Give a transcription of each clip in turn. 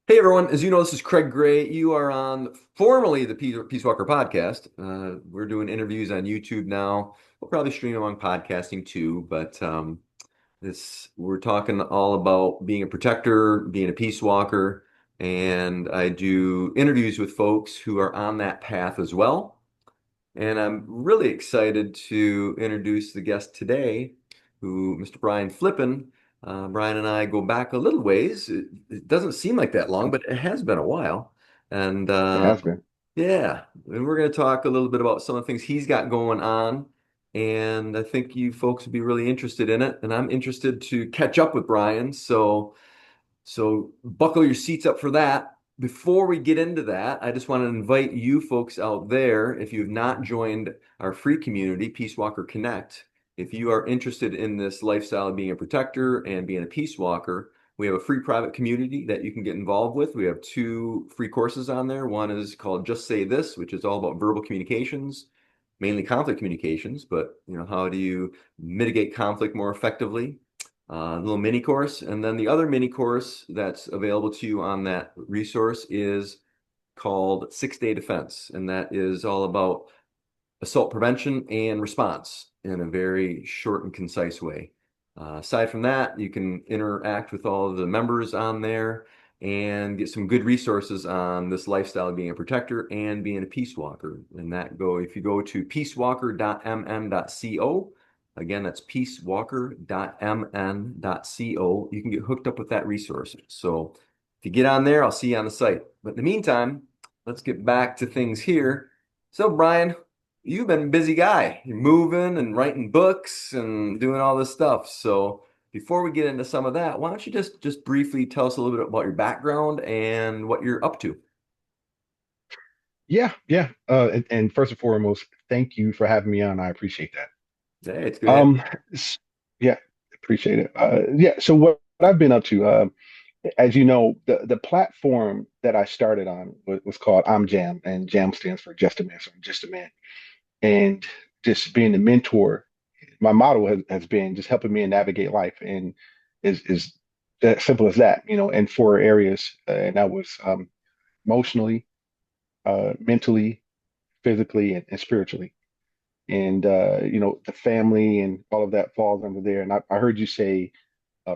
Hey everyone, as you know, this is Craig Gray. You are on formerly the Peace Walker podcast. We're doing interviews on YouTube now. We'll probably stream them on podcasting too, but this we're talking all about being a protector, being a peace walker, and I do interviews with folks who are on that path as well. And I'm really excited to introduce the guest today, Mr. Brian Flippin. Brian and I go back a little ways. It doesn't seem like that long, but it has been a while. And It has been. yeah, and we're going to talk a little bit about some of the things he's got going on. And I think you folks would be really interested in it. And I'm interested to catch up with Brian. So buckle your seats up for that. Before we get into that, I just want to invite you folks out there, if you've not joined our free community, Peace Walker Connect, if you are interested in this lifestyle of being a protector and being a peace walker, we have a free private community that you can get involved with. We have two free courses on there. One is called Just Say This, which is all about verbal communications, mainly conflict communications, but how do you mitigate conflict more effectively? Little mini course. And then the other mini course that's available to you on that resource is called 6 Day Defense. And that is all about assault prevention and response in a very short and concise way. Aside from that, you can interact with all of the members on there and get some good resources on this lifestyle of being a protector and being a peace walker. And if you go to peacewalker.mn.co, again, that's peacewalker.mn.co, you can get hooked up with that resource. So if you get on there, I'll see you on the site. But in the meantime, let's get back to things here. So, Brian, you've been a busy guy. You're moving and writing books and doing all this stuff. So before we get into some of that, why don't you just briefly tell us a little bit about your background and what you're up to? Yeah, yeah. And first and foremost, thank you for having me on. I appreciate that. Hey, it's good to have Um, s- yeah, appreciate it. Yeah. So what I've been up to, as you know, the platform that I started on was called I'm Jam, and Jam stands for Just a Man, so I'm just a man. And just being a mentor, my motto has been just helping me navigate life, and is that simple as that, in four areas, and that was emotionally, mentally, physically, and spiritually. And the family and all of that falls under there. And I heard you say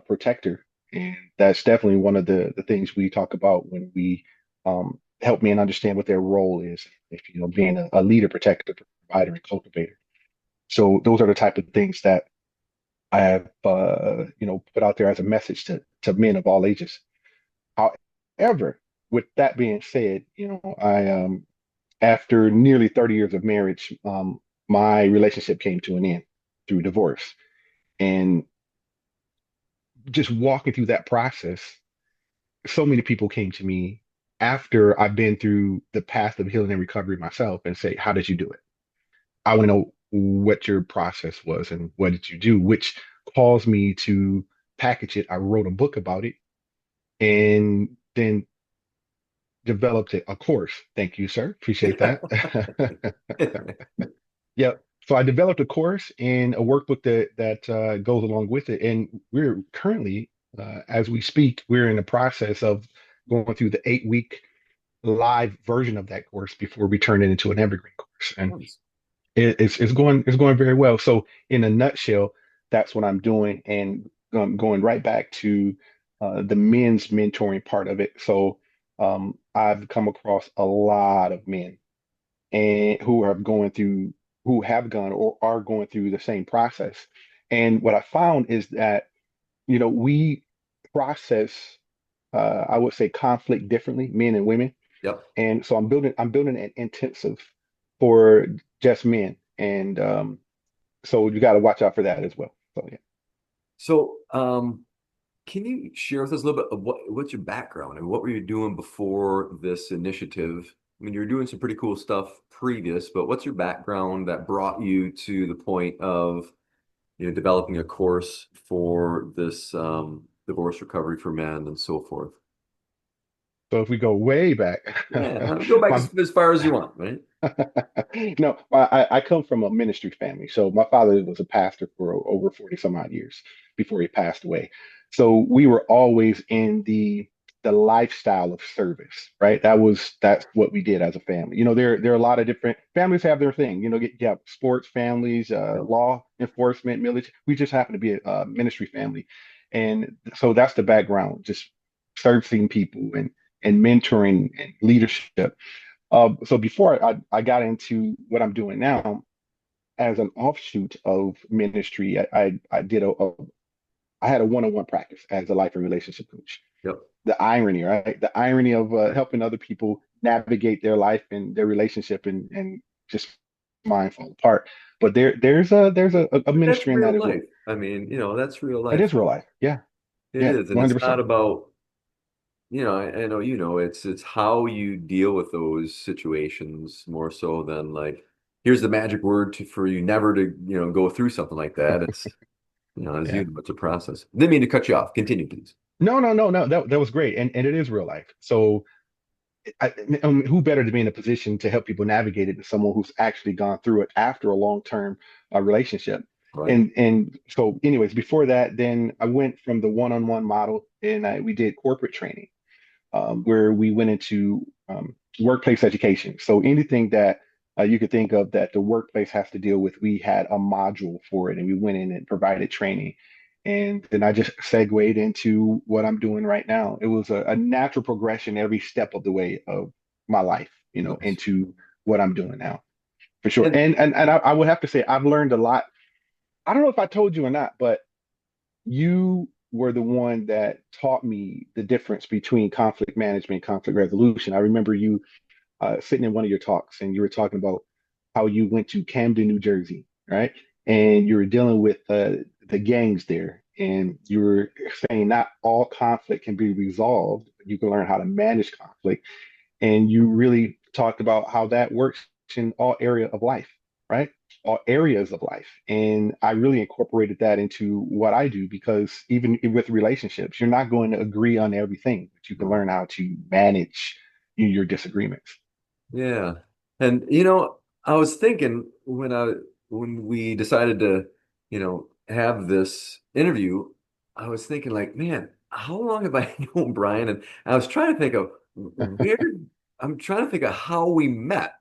protector, and that's definitely one of the things we talk about when we help men understand what their role is. If being a leader, protector, provider, and cultivator. So those are the type of things that I have put out there as a message to men of all ages. However, with that being said, I after nearly 30 years of marriage, my relationship came to an end through divorce. And just walking through that process, so many people came to me after I've been through the path of healing and recovery myself and say, how did you do it? I want to know what your process was and what did you do, which caused me to package it. I wrote a book about it and then developed a course. Thank you, sir. Appreciate that. it. Yeah. So I developed a course and a workbook that goes along with it. And we're currently, as we speak, we're in the process of going through the 8 week live version of that course before we turn it into an evergreen course. And Nice. it's going very well. So in a nutshell, that's what I'm doing, and going right back to the men's mentoring part of it. So I've come across a lot of men and who have gone or are going through the same process. And what I found is that, we process, I would say, conflict differently, men and women. Yep. And so I'm building an intensive for just men. And so you got to watch out for that as well. So yeah. So, can you share with us a little bit of what's your background and what were you doing before this initiative? I mean, you were doing some pretty cool stuff previous, but what's your background that brought you to the point of developing a course for this divorce recovery for men and so forth. So if we go way back, Yeah, go back my as far as you want, right? no, I come from a ministry family. So my father was a pastor for over 40 some odd years before he passed away. So we were always in the the lifestyle of service, right? That's what we did as a family. There are a lot of different families have their thing. You have sports families, Yep. law enforcement, military. We just happen to be a ministry family, and so that's the background. Just servicing people and mentoring and leadership. So before I got into what I'm doing now, as an offshoot of ministry, I had a one-on-one practice as a life and relationship coach. Yep. The irony, right? The irony of helping other people navigate their life and their relationship and just mind fall apart. But there's a But that's ministry in real that as well. life. I mean, that's real It life. is real life. Yeah, It yeah, is, and it's not 100%. about, I know it's how you deal with those situations more so than like, here's the magic word for you never to, go through something like that. It's, as Yeah. you know, it's a process. Didn't mean to cut you off. Continue, please. No, no, no, no. That was great, and it is real life. So who better to be in a position to help people navigate it than someone who's actually gone through it after a long-term relationship? Right. And so, anyways, before that, then I went from the one-on-one model, and we did corporate training, where we went into workplace education. So anything that you could think of that the workplace has to deal with, we had a module for it, and we went in and provided training. And then I just segued into what I'm doing right now. It was a natural progression every step of the way of my life, Nice. into what I'm doing now, for sure. And And I would have to say I've learned a lot. I don't know if I told you or not, but you were the one that taught me the difference between conflict management and conflict resolution. I remember you sitting in one of your talks, and you were talking about how you went to Camden, New Jersey, right? And you were dealing with the gangs there, and you were saying not all conflict can be resolved, but you can learn how to manage conflict. And you really talked about how that works in all area of life, right? All areas of life. And I really incorporated that into what I do, because even with relationships, you're not going to agree on everything, but you can no. learn how to manage your disagreements. Yeah. And I was thinking when we decided to, have this interview, I was thinking like, man, how long have I known Brian? And I was trying to think of where I'm trying to think of how we met.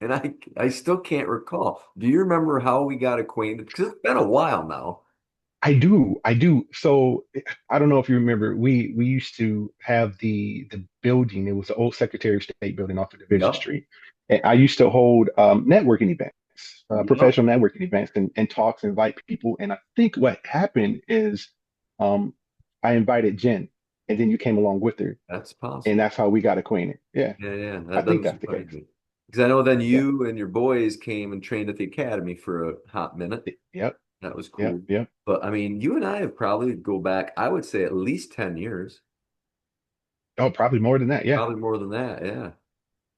And I still can't recall. Do you remember how we got acquainted? Because it's been a while now. I do. So I don't know if you remember, we used to have the building. It was the old Secretary of State building off of Division Yep. Street. And I used to hold networking events, Yep. professional networking events, and talks, and invite people. And I think what happened is um, I invited Jen, and then you came along with her, That's and possible. that's how we got acquainted. Yeah, Yeah, yeah, I that think doesn't that's the surprise case. me. Because I know then Yeah. you and your boys came and trained at the academy for a hot minute. Yep. That was Yep. cool. Yep. But I mean, you and I have probably go back, I would say at least 10 years, Oh, probably more than that. Yeah. probably more than that. Yeah.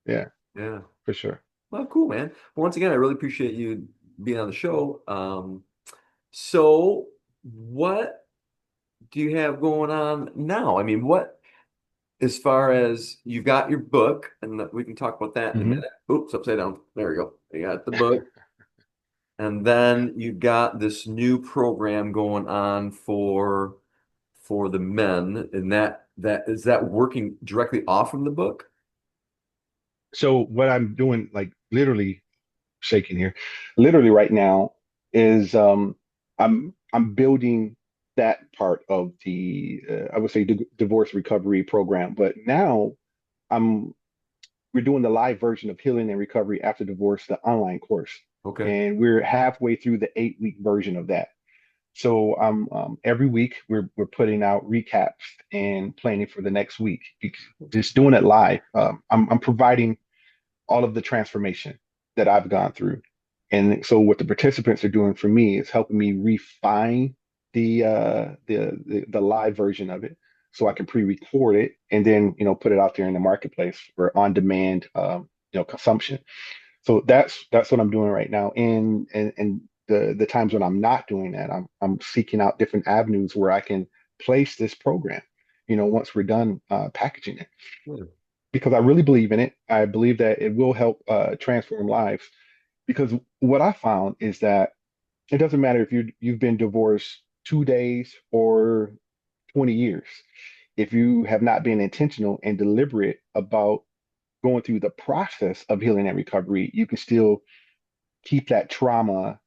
Yeah. Yeah. For sure. Well, cool, man. Well, once again, I really appreciate you being on the show. So what do you have going on now? I mean, as far as you've got your book, and we can talk about that in a Hmm. minute. Oops, upside down. There we go. You got the book. And then you got this new program going on for the men, and that is that working directly off from the book? So what I'm doing, like literally shaking here, literally right now is I'm building that part of the I would say divorce recovery program. But now I'm we're doing the live version of healing and recovery after divorce, the online course, Okay. and we're halfway through the 8 week version of that. So every week we're putting out recaps and planning for the next week. Just doing it live. I'm providing all of the transformation that I've gone through. And so what the participants are doing for me is helping me refine the live version of it, so I can pre-record it and then put it out there in the marketplace for on-demand consumption. So that's what I'm doing right now. And the times when I'm not doing that, I'm seeking out different avenues where I can place this program, once we're done packaging it, Yeah. because I really believe in it. I believe that it will help transform lives. Because what I found is that it doesn't matter if you've been divorced 2 days or 20 years. if you have not been intentional and deliberate about going through the process of healing and recovery, you can still keep that trauma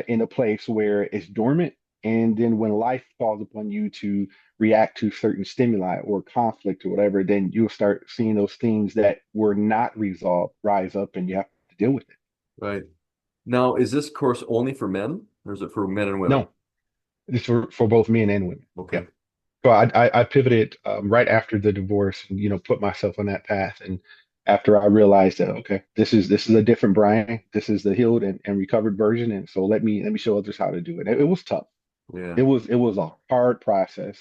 in a place where it's dormant. And then when life falls upon you to react to certain stimuli or conflict or whatever, then you'll start seeing those things that were not resolved rise up and you have to deal with it. Right. Now, is this course only for men or is it for men and women? No, it's for both men and women. Yeah. Okay. So I pivoted right after the divorce and put myself on that path. And after I realized that okay, this is a different Brian. This is the healed and recovered version. And so let me show others how to do it. It was tough. Yeah. It was a hard process.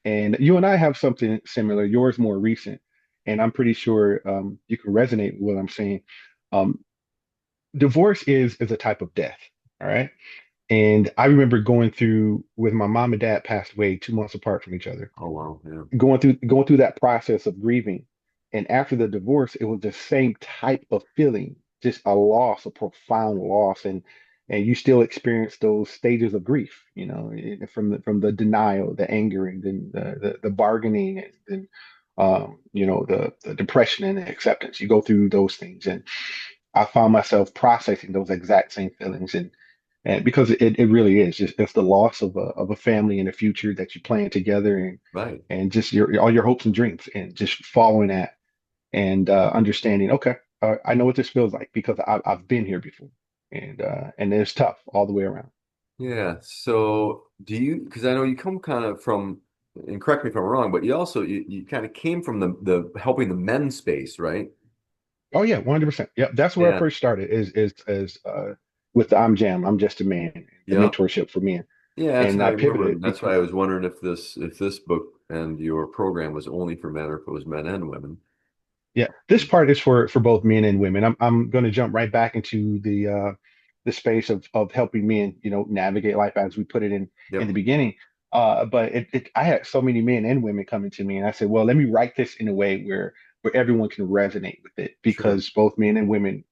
And you and I have something similar. Yours more recent, and I'm pretty sure you can resonate with what I'm saying. Um, Divorce is a type of death. All right. And I remember going through with my mom and dad passed away 2 months apart from each other Oh, wow. Yeah. going through that process of grieving. And after the divorce, it was the same type of feeling, just a loss, a profound loss. And you still experience those stages of grief, from the denial, the anger, and then the bargaining, and then the depression and the acceptance. You go through those things. And I found myself processing those exact same feelings. And because it really is just it's the loss of a family and a future that you plan together, Right. and just all your hopes and dreams, and just following that, and understanding, okay, I know what this feels like because I've been here before, and it's tough all the way around. Yeah. So do you, because I know you come kind of from, and correct me if I'm wrong, but you kind of came from the helping the men space, right? Oh yeah, 100%. Yep, that's where I Yeah. first started is with the I'm Jam, I'm Just a Man, the Yep. mentorship for men. Yeah, that's And how I I remember. pivoted And that's why I because was wondering if this book and your program was only for men or if it was men and women. yeah, this part is for both men and women. I'm going to jump right back into the space of helping men, navigate life as we put it in the Yep. beginning. But I had so many men and women coming to me, and I said, well, let me write this in a way where everyone can resonate with it, Sure. because both men and women,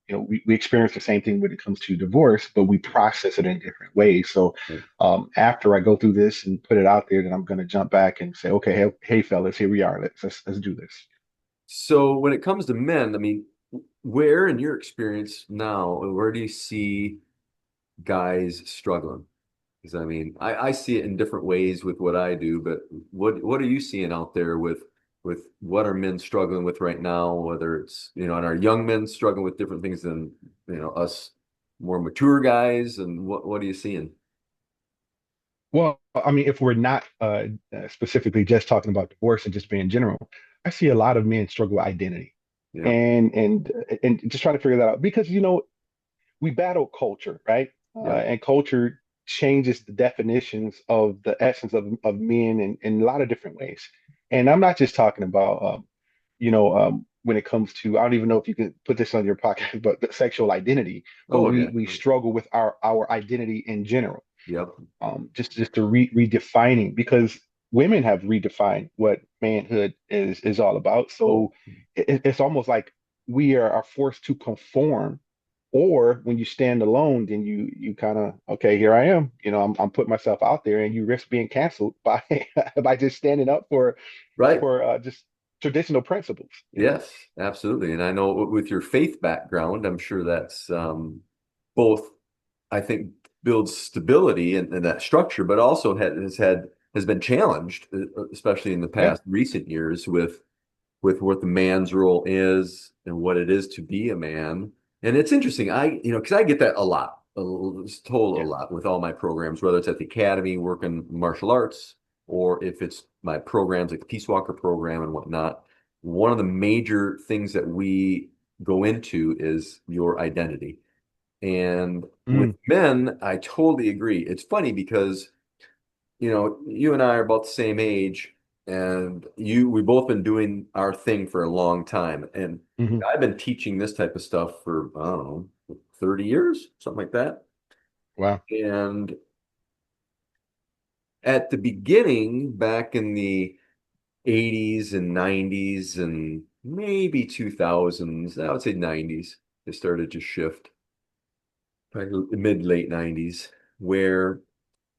we experience the same thing when it comes to divorce, but we process it in different ways. So Right. after I go through this and put it out there, then I'm going to jump back and say, okay, hey fellas, here we are. Let's do this. So when it comes to men, I mean, where in your experience now, where do you see guys struggling? Because I mean, I see it in different ways with what I do, but what are you seeing out there with what are men struggling with right now? Whether it's, and our young men struggling with different things than, us more mature guys, and what are you seeing? Well, I mean, if we're not specifically just talking about divorce and just being general, I see a lot of men struggle with identity, Yeah. and just trying to figure that out, because we battle culture, right? Yep. And culture changes the definitions of the essence of men in a lot of different ways. And I'm not just talking about when it comes to, I don't even know if you can put this on your podcast, but the sexual identity, but Oh we yeah. we struggle with our identity in general, Yep. just to redefining, because women have redefined what manhood is all about. Oh, So it's almost like we are forced to conform, or when you stand alone, then you kind of, okay, here I am, I'm putting myself out there, and you risk being canceled by by just standing up for right. just traditional principles. Yes, absolutely. And I know with your faith background, I'm sure that's both, I think, builds stability in that structure, but also has been challenged, especially in the Yeah. past recent years with what the man's role is and what it is to be a man. And it's interesting. Because I get that a lot, it's told a Yeah. lot with all my programs, whether it's at the academy working martial arts or if it's my programs like the Peace Walker program and whatnot. One of the major things that we go into is your identity. And with Mm, men, I totally agree. It's funny because you and I are about the same age, and we've both been doing our thing for a long time. And hmm. I've been teaching this type of stuff for, I don't know, 30 years, something like that. Wow. And at the beginning, back in the 80s and 90s and maybe 2000s, I would say 90s, they started to shift, probably mid late 90s, where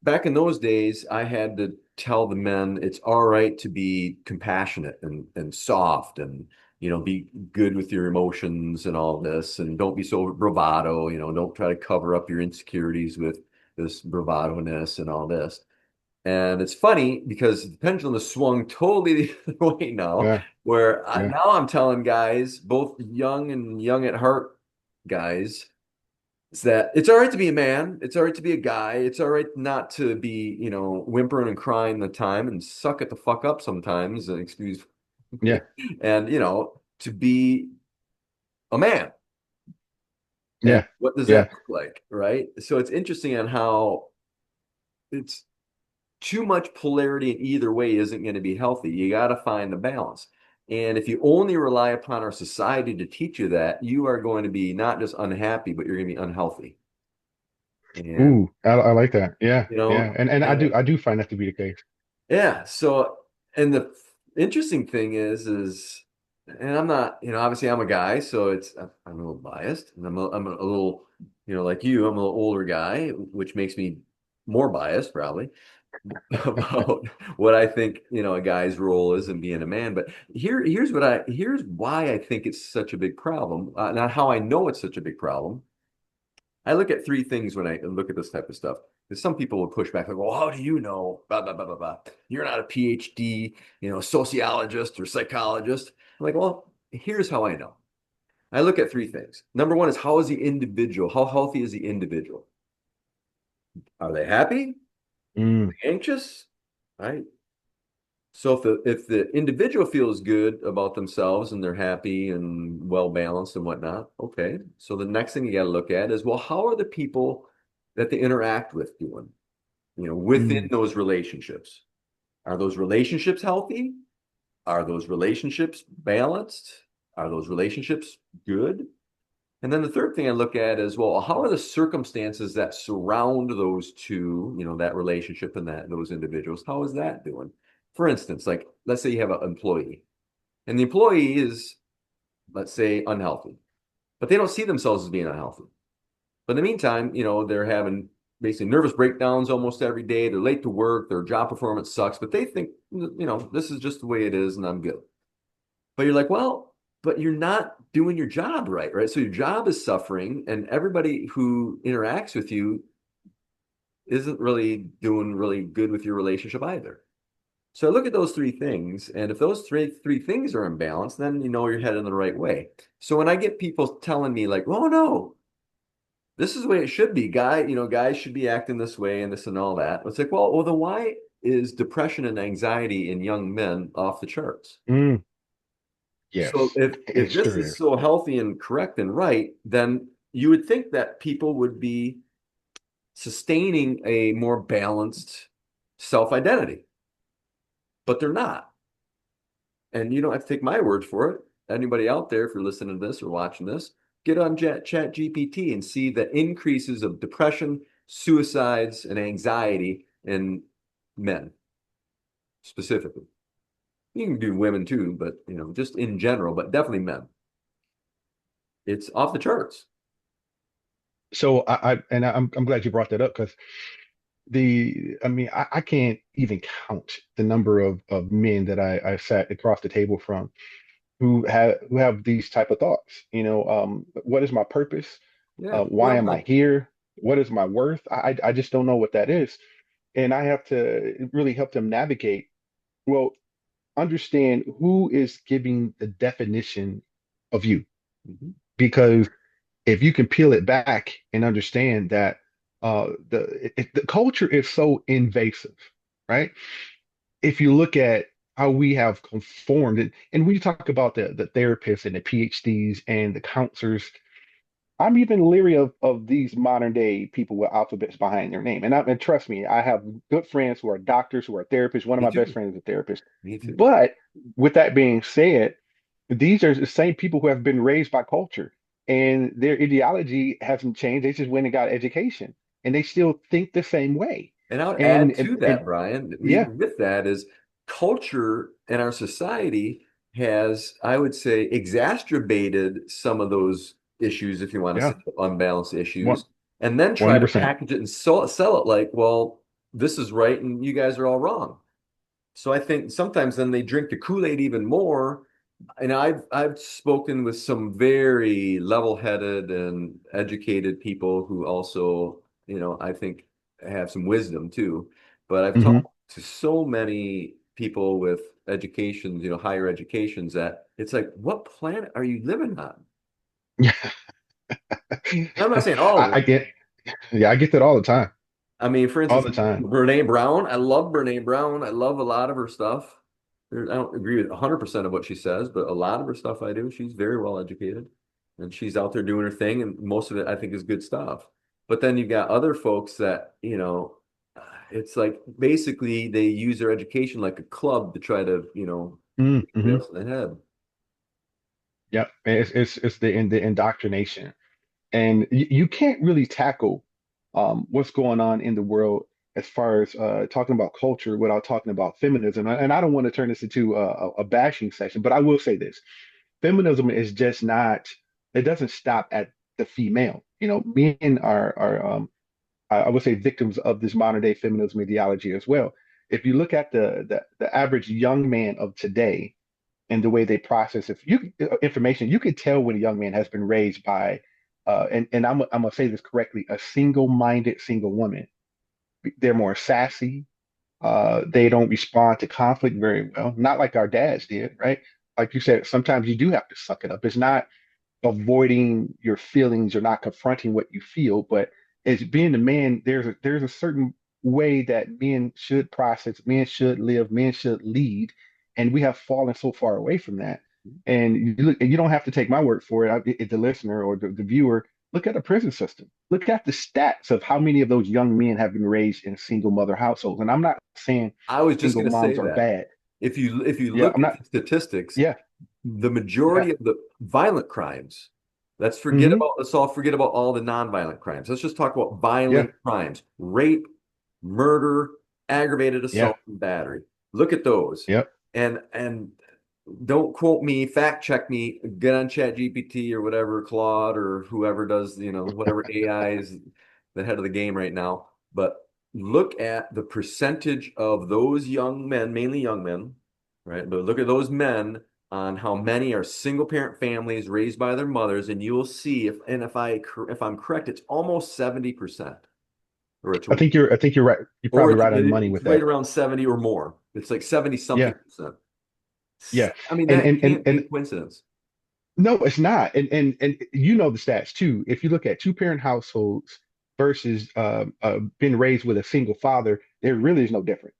back in those days, I had to tell the men it's all right to be compassionate and soft and be good with your emotions and all this and don't be so bravado, don't try to cover up your insecurities with this bravado-ness and all this. And it's funny because the pendulum has swung totally the other way now, Yeah. where Yeah. now I'm telling guys, both young and young at heart guys, is that it's all right to be a man. It's all right to be a guy. It's all right not to be, whimpering and crying the time and suck it the fuck up sometimes, and excuse Yeah. and to be a man. And Yeah. what does Yeah. that look like, right? So it's interesting on how it's too much polarity in either way isn't going to be healthy. You got to find the balance. And if you only rely upon our society to teach you that, you are going to be not just unhappy, but you're going to be unhealthy. And Ooh, I like that. Yeah. you Yeah. know, And and I do find that to be the case. yeah. So, and the interesting thing is, and I'm not, obviously I'm a guy, so I'm a little biased, and I'm a little, like you, I'm a little older guy, which makes me more biased probably about what I think, a guy's role is in being a man. But here's why I think it's such a big problem. Not how I know it's such a big problem. I look at three things when I look at this type of stuff. Because some people will push back, like, well, how do you know? Blah, blah, blah, blah, blah. You're not a PhD, sociologist or psychologist. I'm like, well, here's how I know. I look at three things. Number one is how is the individual? How healthy is the individual? Are they happy? Mm, Anxious? Right? So if the individual feels good about themselves and they're happy and well balanced and whatnot, okay. So the next thing you got to look at is, well, how are the people that they interact with doing, within mm, those relationships? Are those relationships healthy? Are those relationships balanced? Are those relationships good? And then the third thing I look at is, well, how are the circumstances that surround those two, that relationship and those individuals? How is that doing? For instance, like let's say you have an employee and the employee is, let's say, unhealthy, but they don't see themselves as being unhealthy. But in the meantime, they're having basically nervous breakdowns almost every day. They're late to work, their job performance sucks, but they think, this is just the way it is and I'm good. But you're like, well, but you're not doing your job right, right? So your job is suffering, and everybody who interacts with you isn't really doing really good with your relationship either. So I look at those three things, and if those three things are in balance, then you know you're heading the right way. So when I get people telling me like, "Oh no, this is the way it should be," guys should be acting this way and this and all that. It's like, well, then why is depression and anxiety in young men off the charts? mm. So Yes. if It this sure is is. so healthy and correct and right, then you would think that people would be sustaining a more balanced self-identity, but they're not. And you don't have to take my word for it. Anybody out there, if you're listening to this or watching this, get on Chat GPT and see the increases of depression, suicides, and anxiety in men specifically. You can do women too, but just in general, but definitely men. It's off the charts. So I'm glad you brought that up because I mean I can't even count the number of men that I sat across the table from who have these type of thoughts. What is my purpose? Yeah. Why Well, am I here? What is my worth? I just don't know what that is. And I have to really help them navigate. Well, understand who is giving the definition of you. mhm. Because if you can peel it back and understand that the culture is so invasive, right? If you look at how we have conformed, and when you talk about the therapists and the PhDs and the counselors, I'm even leery of these modern day people with alphabets behind their name. And trust me, I have good friends who are doctors, who are therapists. One of Me my best too. friends is a therapist. Me too. But with that being said, these are the same people who have been raised by culture and their ideology hasn't changed. They just went and got education and they still think the same way. And I would And add and, to and that, Brian, yeah, even with that, is culture in our society has, I would say, exacerbated some of those issues, if you want to say yeah, unbalanced one issues, and then try to 100%. package it and sell it like, well, this is right and you guys are all wrong. So I think sometimes then they drink the Kool-Aid even more. And I've spoken with some very level-headed and educated people who also, I think have some wisdom too. But I've Hmm. talked to so many people with educations, higher educations that it's like, what planet are you living on? Yeah. And I'm not saying all of I them. get, yeah, I get that all the time, I mean, for all instance, the time. Brene Brown, I love Brene Brown. I love a lot of her stuff. I don't agree with 100% of what she says, but a lot of her stuff I do. She's very well educated and she's out there doing her thing. And most of it I think is good stuff. But then you've got other folks that, it's like basically they use their education like a club to try to, hit Mm-hmm. everybody else in the head. Yep. It's the indoctrination. And you can't really tackle what's going on in the world as far as talking about culture without talking about feminism. And I don't want to turn this into a bashing session, but I will say this: feminism is just not. It doesn't stop at the female. You know, men are I would say victims of this modern day feminism ideology as well. If you look at the average young man of today and the way they process information, you can tell when a young man has been raised by, and I'm gonna say this correctly, a single-minded single woman. They're more sassy. They don't respond to conflict very well, not like our dads did, right? Like you said, sometimes you do have to suck it up. It's not avoiding your feelings or not confronting what you feel, but as being a man, there's a certain way that men should process, men should live, men should lead, and we have fallen so far away from that. And you don't have to take my word for it. The listener or the viewer, look at the prison system. Look at the stats of how many of those young men have been raised in single mother households. And I'm not saying I was just single going to say moms are that. bad. If you Yeah, look I'm at not. the statistics, Yeah, the yeah. majority of the violent crimes, Hmm. let's all forget about all the non-violent crimes. Let's just talk about violent Yeah, crimes, rape, murder, aggravated yeah, assault, and battery. Look at those. yeah. And don't quote me, fact check me, get on Chat GPT or whatever, Claude or whoever does, whatever AI is the head of the game right now. But look at the percentage of those young men, mainly young men, right? But look at those men on how many are single parent families raised by their mothers, and you will see if I'm correct, it's almost 70%, or it's I think you're right. You're or probably it's right on the money it's with right that. around 70 or more. It's like 70 something Yeah, percent. yeah. I mean, And that and and can't be a and coincidence. no, it's not. And you know the stats too. If you look at two-parent households versus being raised with a single father, there really is no difference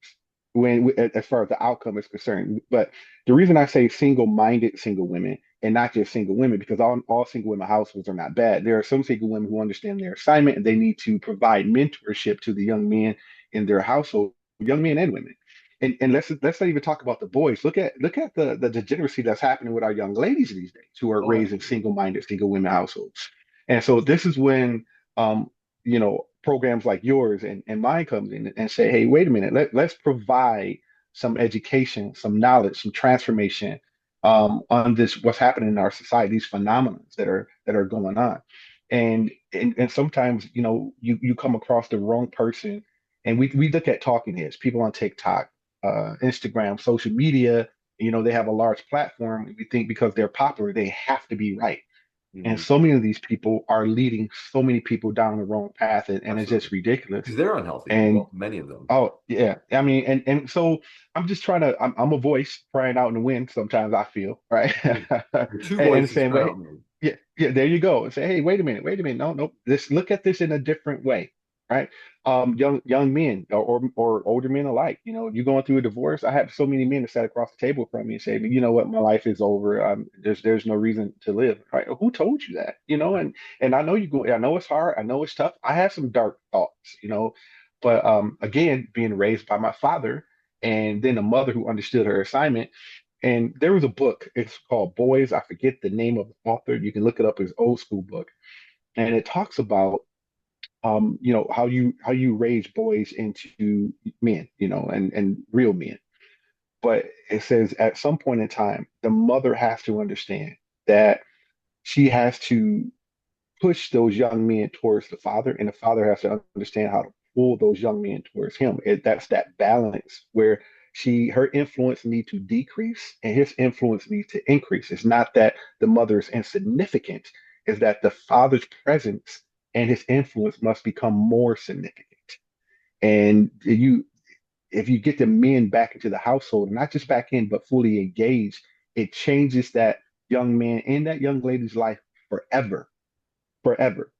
as far as the outcome is concerned. But the reason I say single-minded single women and not just single women, because all single women households are not bad. There are some single women who understand their assignment and they need to provide mentorship to the young men in their household, young men and women. And let's not even talk about the boys. Look at the degeneracy that's happening with our young ladies these days who are Oh, raised in absolutely. single-minded single women households. And so this is when programs like yours and mine comes in and say, hey, wait a minute, let's provide some education, some knowledge, some transformation on this what's happening in our society, these phenomena that are going on. And sometimes you come across the wrong person, and we look at talking heads, people on TikTok, Instagram, social media. They have a large platform. We think because they're popular, they have to be right. And Mhm. so many of these people are leading so many people down the wrong path, and it's just Absolutely. ridiculous. Because they're unhealthy. And Well, many of them. oh yeah, I mean, and so I'm just trying to. I'm a voice crying out in the wind. Sometimes I feel right, You're and, two and voices saying, crying wait, out loud. yeah, yeah, there you go, and say, hey, wait a minute, no, no, this look at this in a different way, right? Young men or older men alike. You going through a divorce. I had so many men that sat across the table from me and say, you know what, my life is over. There's no reason to live. Right? Who told you that? Right. And I know you go. I know it's hard. I know it's tough. I have some dark thoughts. But again, being raised by my father and then a mother who understood her assignment. And there was a book, it's called Boys. I forget the name of the author. You can look it up. It's old school book. And it talks about how you raise boys into men, and real men. But it says at some point in time, the mother has to understand that she has to push those young men towards the father, and the father has to understand how to pull those young men towards him. That's that balance where Her influence need to decrease and his influence needs to increase. It's not that the mother is insignificant, it's that the father's presence and his influence must become more significant. And if you get the men back into the household, and not just back in, but fully engaged, it changes that young man and that young lady's life forever, forever.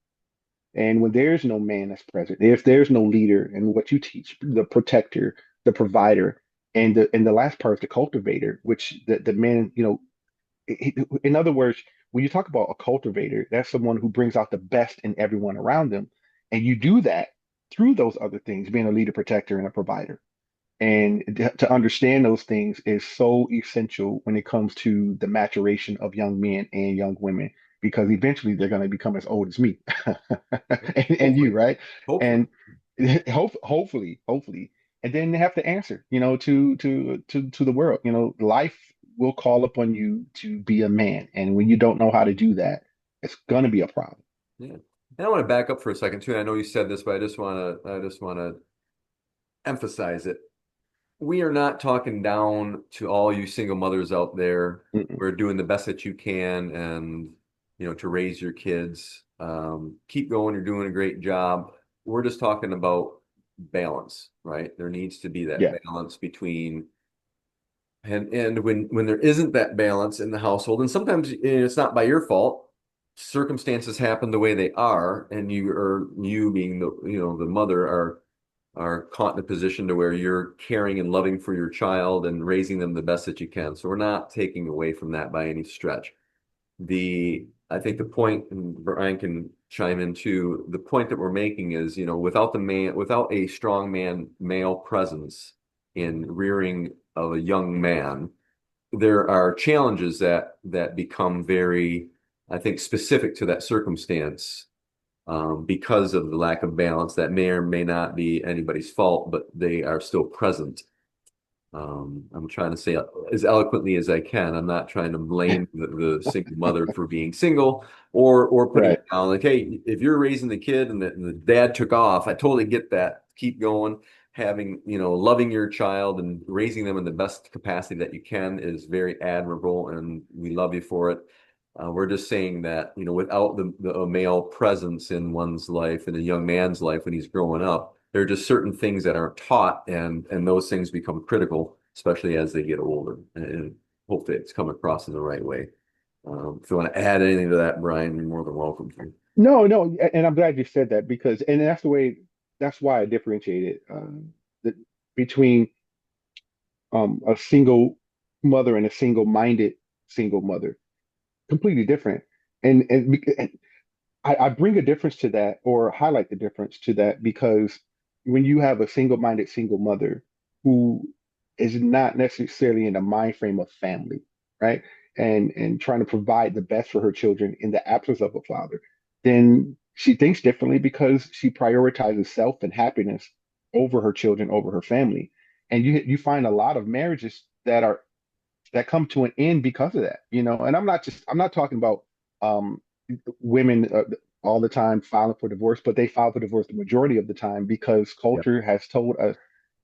And when there's no man that's present, if there's no leader and what you teach, the protector, the provider, and the last part is the cultivator, which the man, in other words, when you talk about a cultivator, that's someone who brings out the best in everyone around them. And you do that through those other things, being a leader, protector, and a provider. And to understand those things is so essential when it comes to the maturation of young men and young women, because eventually they're going to become as old as me and you, Hopefully, right? hopefully. And hopefully, and then they have to answer, to the world. Life will call upon you to be a man, and when you don't know how to do that, it's going to be a problem. Yeah. And I want to back up for a second too. I know you said this, but I just want to emphasize it. We are not talking down to all you single mothers out there. Mm-mm. We're doing the best that you can and to raise your kids. Keep going, you're doing a great job. We're just talking about balance, right? There needs to be that Yeah, balance between and when there isn't that balance in the household, and sometimes it's not by your fault, circumstances happen the way they are, and you being the mother are caught in a position to where you're caring and loving for your child and raising them the best that you can. So we're not taking away from that by any stretch. I think the point, and Brian can chime in too, the point that we're making is, without a strong male presence in rearing of a young man, there are challenges that become very, I think, specific to that circumstance, because of the lack of balance that may or may not be anybody's fault, but they are still present. I'm trying to say as eloquently as I can. I'm not trying to blame the single mother for being single or putting right. it down like, hey, if you're raising the kid and the dad took off, I totally get that. Keep going. Having, loving your child and raising them in the best capacity that you can is very admirable, and we love you for it. We're just saying that, without the male presence in one's life, in a young man's life when he's growing up, there are just certain things that aren't taught, and those things become critical, especially as they get older. And hopefully it's come across in the right way. If you want to add anything to that, Brian, you're more than welcome to. No, no, and I'm glad you said that because, and that's why I differentiated the, between a single mother and a single-minded single mother, completely different. And I bring a difference to that or highlight the difference to that because when you have a single-minded single mother who is not necessarily in the mind frame of family, right? And trying to provide the best for her children in the absence of a father, then she thinks differently because she prioritizes self and happiness over her children, over her family. And you find a lot of marriages that come to an end because of that. And I'm not talking about um, women all the time filing for divorce, but they file for divorce the majority of the time because Yep. culture has told us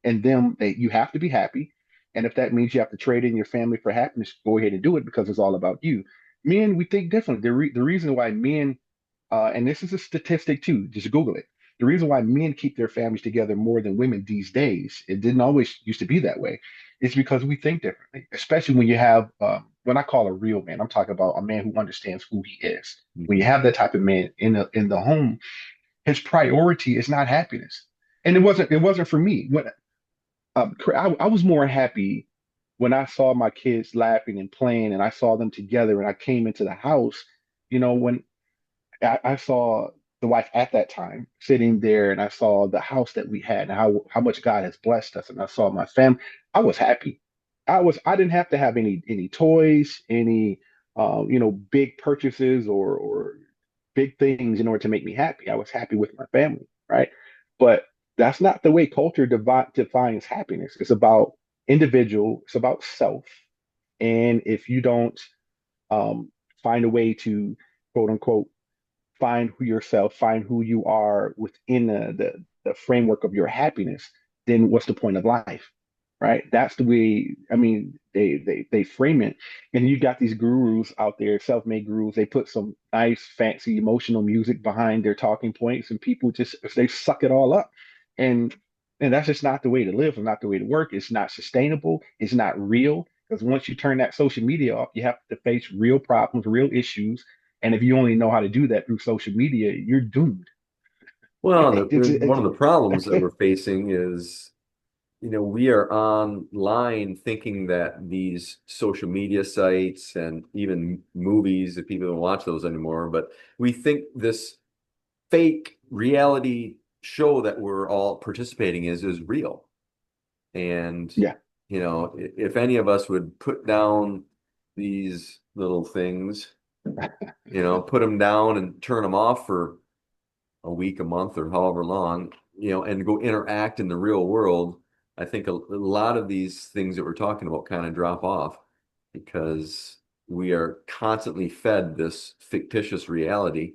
and them that you have to be happy. And if that means you have to trade in your family for happiness, go ahead and do it because it's all about you. Men, we think differently. The reason why men, and this is a statistic too, just Google it. The reason why men keep their families together more than women these days, it didn't always used to be that way, is because we think differently, especially when you have, when I call a real man, I'm talking about a man who understands who he is. When you Mhm. have that type of man in the home, his priority is not happiness. And it wasn't for me. I was more happy when I saw my kids laughing and playing and I saw them together and I came into the house, when I saw the wife at that time sitting there and I saw the house that we had and how much God has blessed us and I saw my family. I was happy. I didn't have to have any toys, any big purchases or big things in order to make me happy. I was happy with my family, right? But that's not the way culture defines happiness. It's about individual, it's about self. And if you don't um, find a way to quote unquote find who yourself, find who you are within the framework of your happiness, then what's the point of life? right? That's the way, I mean, they frame it. And you got these gurus out there, self-made gurus, they put some nice, fancy, emotional music behind their talking points, and people just they suck it all up. And and that's just not the way to live, it's not the way to work. It's not sustainable, it's not real. Because once you turn that social media off, you have to face real problems, real issues. And if you only know how to do that through social media, you're doomed. Well, one It's of the problems that we're facing is, we are online thinking that these social media sites and even movies, if people don't watch those anymore, but we think this fake reality show that we're all participating is real. And, yeah. if any of us would put down these little things, put them down and turn them off for a week, a month, or however long, and go interact in the real world, I think a lot of these things that we're talking about kind of drop off because we are constantly fed this fictitious reality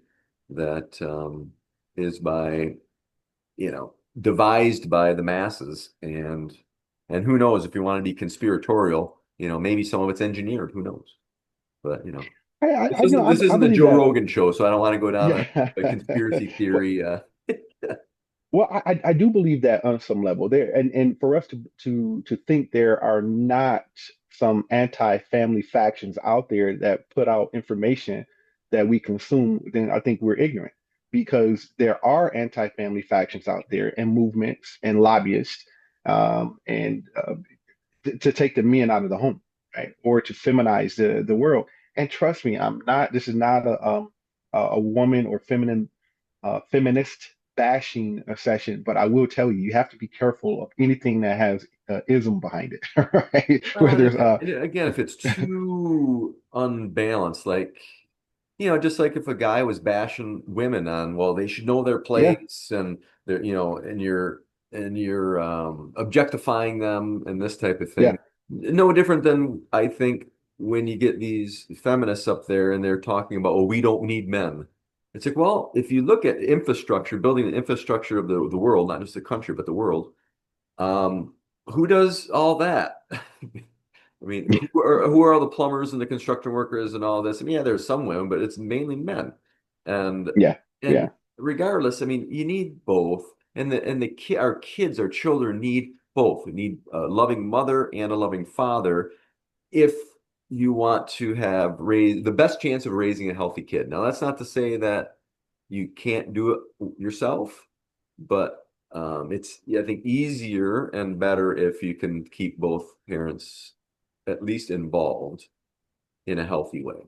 that is devised by the masses. And who knows, if you want to be conspiratorial, maybe some of it's engineered, who knows? But this You know, isn't this I isn't the believe Joe that. Rogan show, so I don't want to go down Yeah. a conspiracy Well, theory. well, I do believe that on some level there, and for us to think there are not some anti-family factions out there that put out information that we consume, then I think we're ignorant because there are anti-family factions out there and movements and lobbyists, and to take the men out of the home, right, or to feminize the world. And trust me, I'm not. This is not a woman or feminist bashing session, but I will tell you, you have to be careful of anything that has ism behind it, right? Well, Whether it's and again, if it's too unbalanced, like, just like if a guy was bashing women on, well, they should know their yeah, place and they're, and you're objectifying them and this type of yeah, thing. No different than I think when you get these feminists up there and they're talking about, oh, we don't need men. It's like, well, if you look at infrastructure, building the infrastructure of the world, not just the country, but the world, um, who does all that? I mean, who are all the plumbers and the construction workers and all this? I mean, yeah, there's some women, but it's mainly men. And yeah, and yeah. regardless, I mean, you need both. And the ki our kids, our children need both. We need a loving mother and a loving father if you want to have raised the best chance of raising a healthy kid. Now, that's not to say that you can't do it yourself, but it's, yeah, I think, easier and better if you can keep both parents at least involved in a healthy way.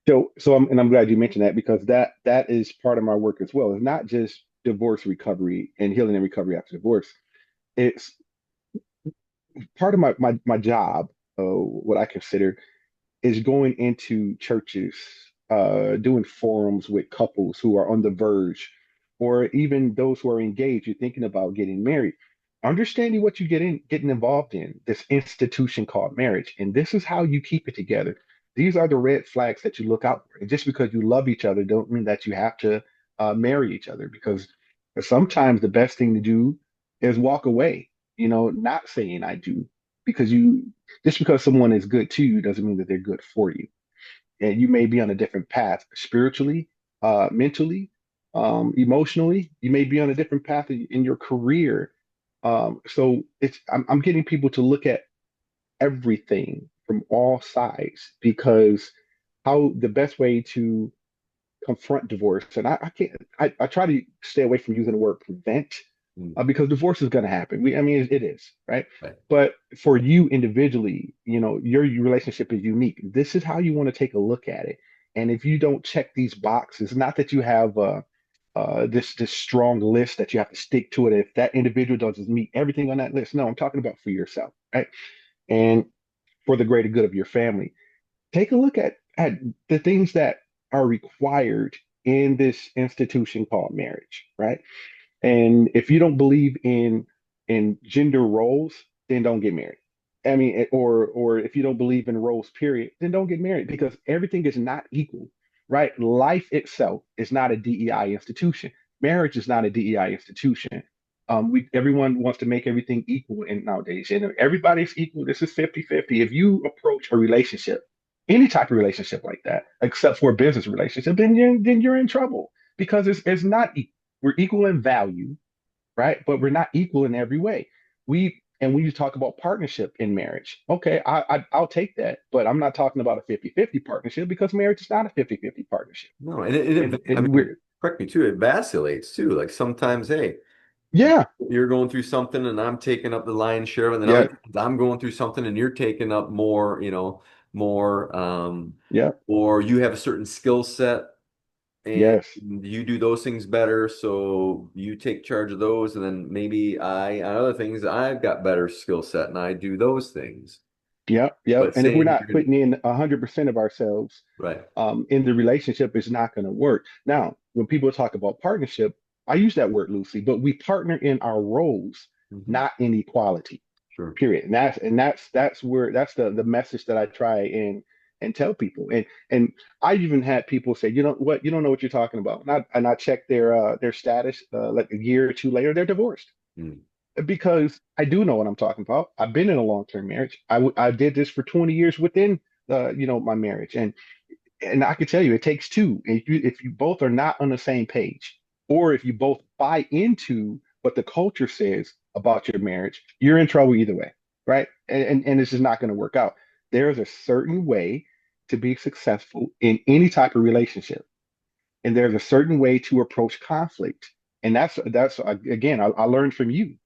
And I'm glad you mentioned that because that is part of my work as well. It's not just divorce recovery and healing and recovery after divorce. It's part of my job, what I consider is going into churches, doing forums with couples who are on the verge, or even those who are engaged, you're thinking about getting married, understanding what you getting involved in, this institution called marriage. And this is how you keep it together. These are the red flags that you look out for. And just because you love each other don't mean that you have to marry each other, because sometimes the best thing to do is walk away, not saying I do, because you just because someone is good to you doesn't mean that they're good for you. And you may be on a different path spiritually, mentally, emotionally. You may be on a different path in your career. So I'm getting people to look at everything from all sides because how the best way to confront divorce, and I can't, I try to stay away from using the word prevent, Mm, because divorce is going to happen. I mean, it is, right? right. But for you individually, your relationship is unique. This is how you want to take a look at it. And if you don't check these boxes, not that you have this strong list that you have to stick to it. If that individual doesn't meet everything on that list, no, I'm talking about for yourself, right? And for the greater good of your family, take a look at the things that are required in this institution called marriage, right? And if you don't believe in gender roles, then don't get married. I mean, or if you don't believe in roles, period, then don't get married because everything is not equal, right? Life itself is not a DEI institution. Marriage is not a DEI institution. We everyone wants to make everything equal in nowadays, and if everybody's equal. This is 50-50. If you approach a relationship, any type of relationship like that, except for a business relationship, then you're in trouble because it's not equal. We're equal in value, right? But we're not equal in every way. And when you talk about partnership in marriage, okay, I'll take that, but I'm not talking about a 50-50 partnership because marriage is not a 50-50 partnership. No, I And mean, we're correct me too, it vacillates too. Like sometimes, hey, yeah, you're going through something and I'm taking up the lion's share of it. And then other yeah, times I'm going through something and you're taking up more, more, yeah, or you have a certain skill set and yes, you do those things better. So you take charge of those. And then maybe on other things, I've got better skill set and I do those things. yep, yep. But And if we're saying not you're going to, putting in 100% of ourselves right. in the relationship, it's not going to work. Now, when people talk about partnership, I use that word loosely, but we partner in our roles, Mhm. not in equality. Sure. Period. And that's where that's the message that I try and tell people. And I even had people say, you know what, you don't know what you're talking about. And I checked their status like a year or two later, they're divorced Mm. because I do know what I'm talking about. I've been in a long-term marriage. I did this for 20 years within my marriage, and I can tell you, it takes two. If you both are not on the same page, or if you both buy into what the culture says about your marriage, you're in trouble either way, right? And it's just not going to work out. There is a certain way to be successful in any type of relationship, and there's a certain way to approach conflict. And that's again, I learned from you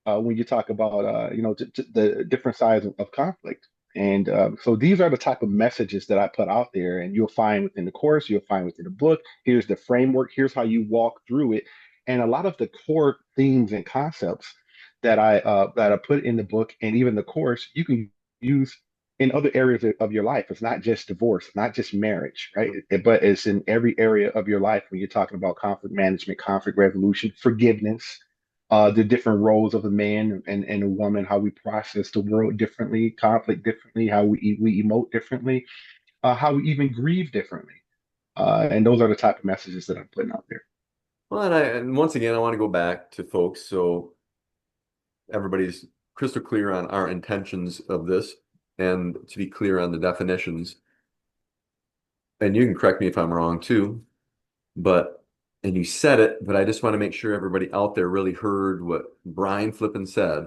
when you talk about the different sides of conflict. And so these are the type of messages that I put out there, and you'll find within the course, you'll find within the book. Here's the framework. Here's how you walk through it, and a lot of the core themes and concepts that I put in the book and even the course, you can use in other areas of your life. It's not just divorce, not just marriage, right? But it's in every area of your life when you're talking about conflict management, conflict resolution, forgiveness, the different roles of a man and a woman, how we process the world differently, conflict differently, how we emote differently, how we even grieve differently. And those are the type of messages that I'm putting out there. Well, and once again, I want to go back to folks so everybody's crystal clear on our intentions of this and to be clear on the definitions. And you can correct me if I'm wrong too, but and you said it, but I just want to make sure everybody out there really heard what Brian Flippin said.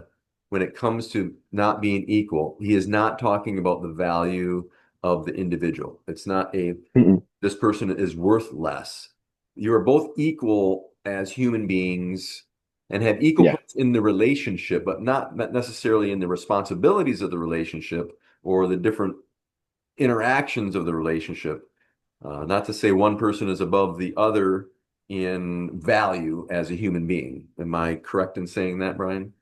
When it comes to not being equal, he is not talking about the value of the individual. It's not a Mm-mm. this person is worth less. You are both equal as human beings and have equal Yeah, parts in the relationship, but not necessarily in the responsibilities of the relationship or the different interactions of the relationship. Not to say one person is above the other in value as a human being. Am I correct in saying that, Brian?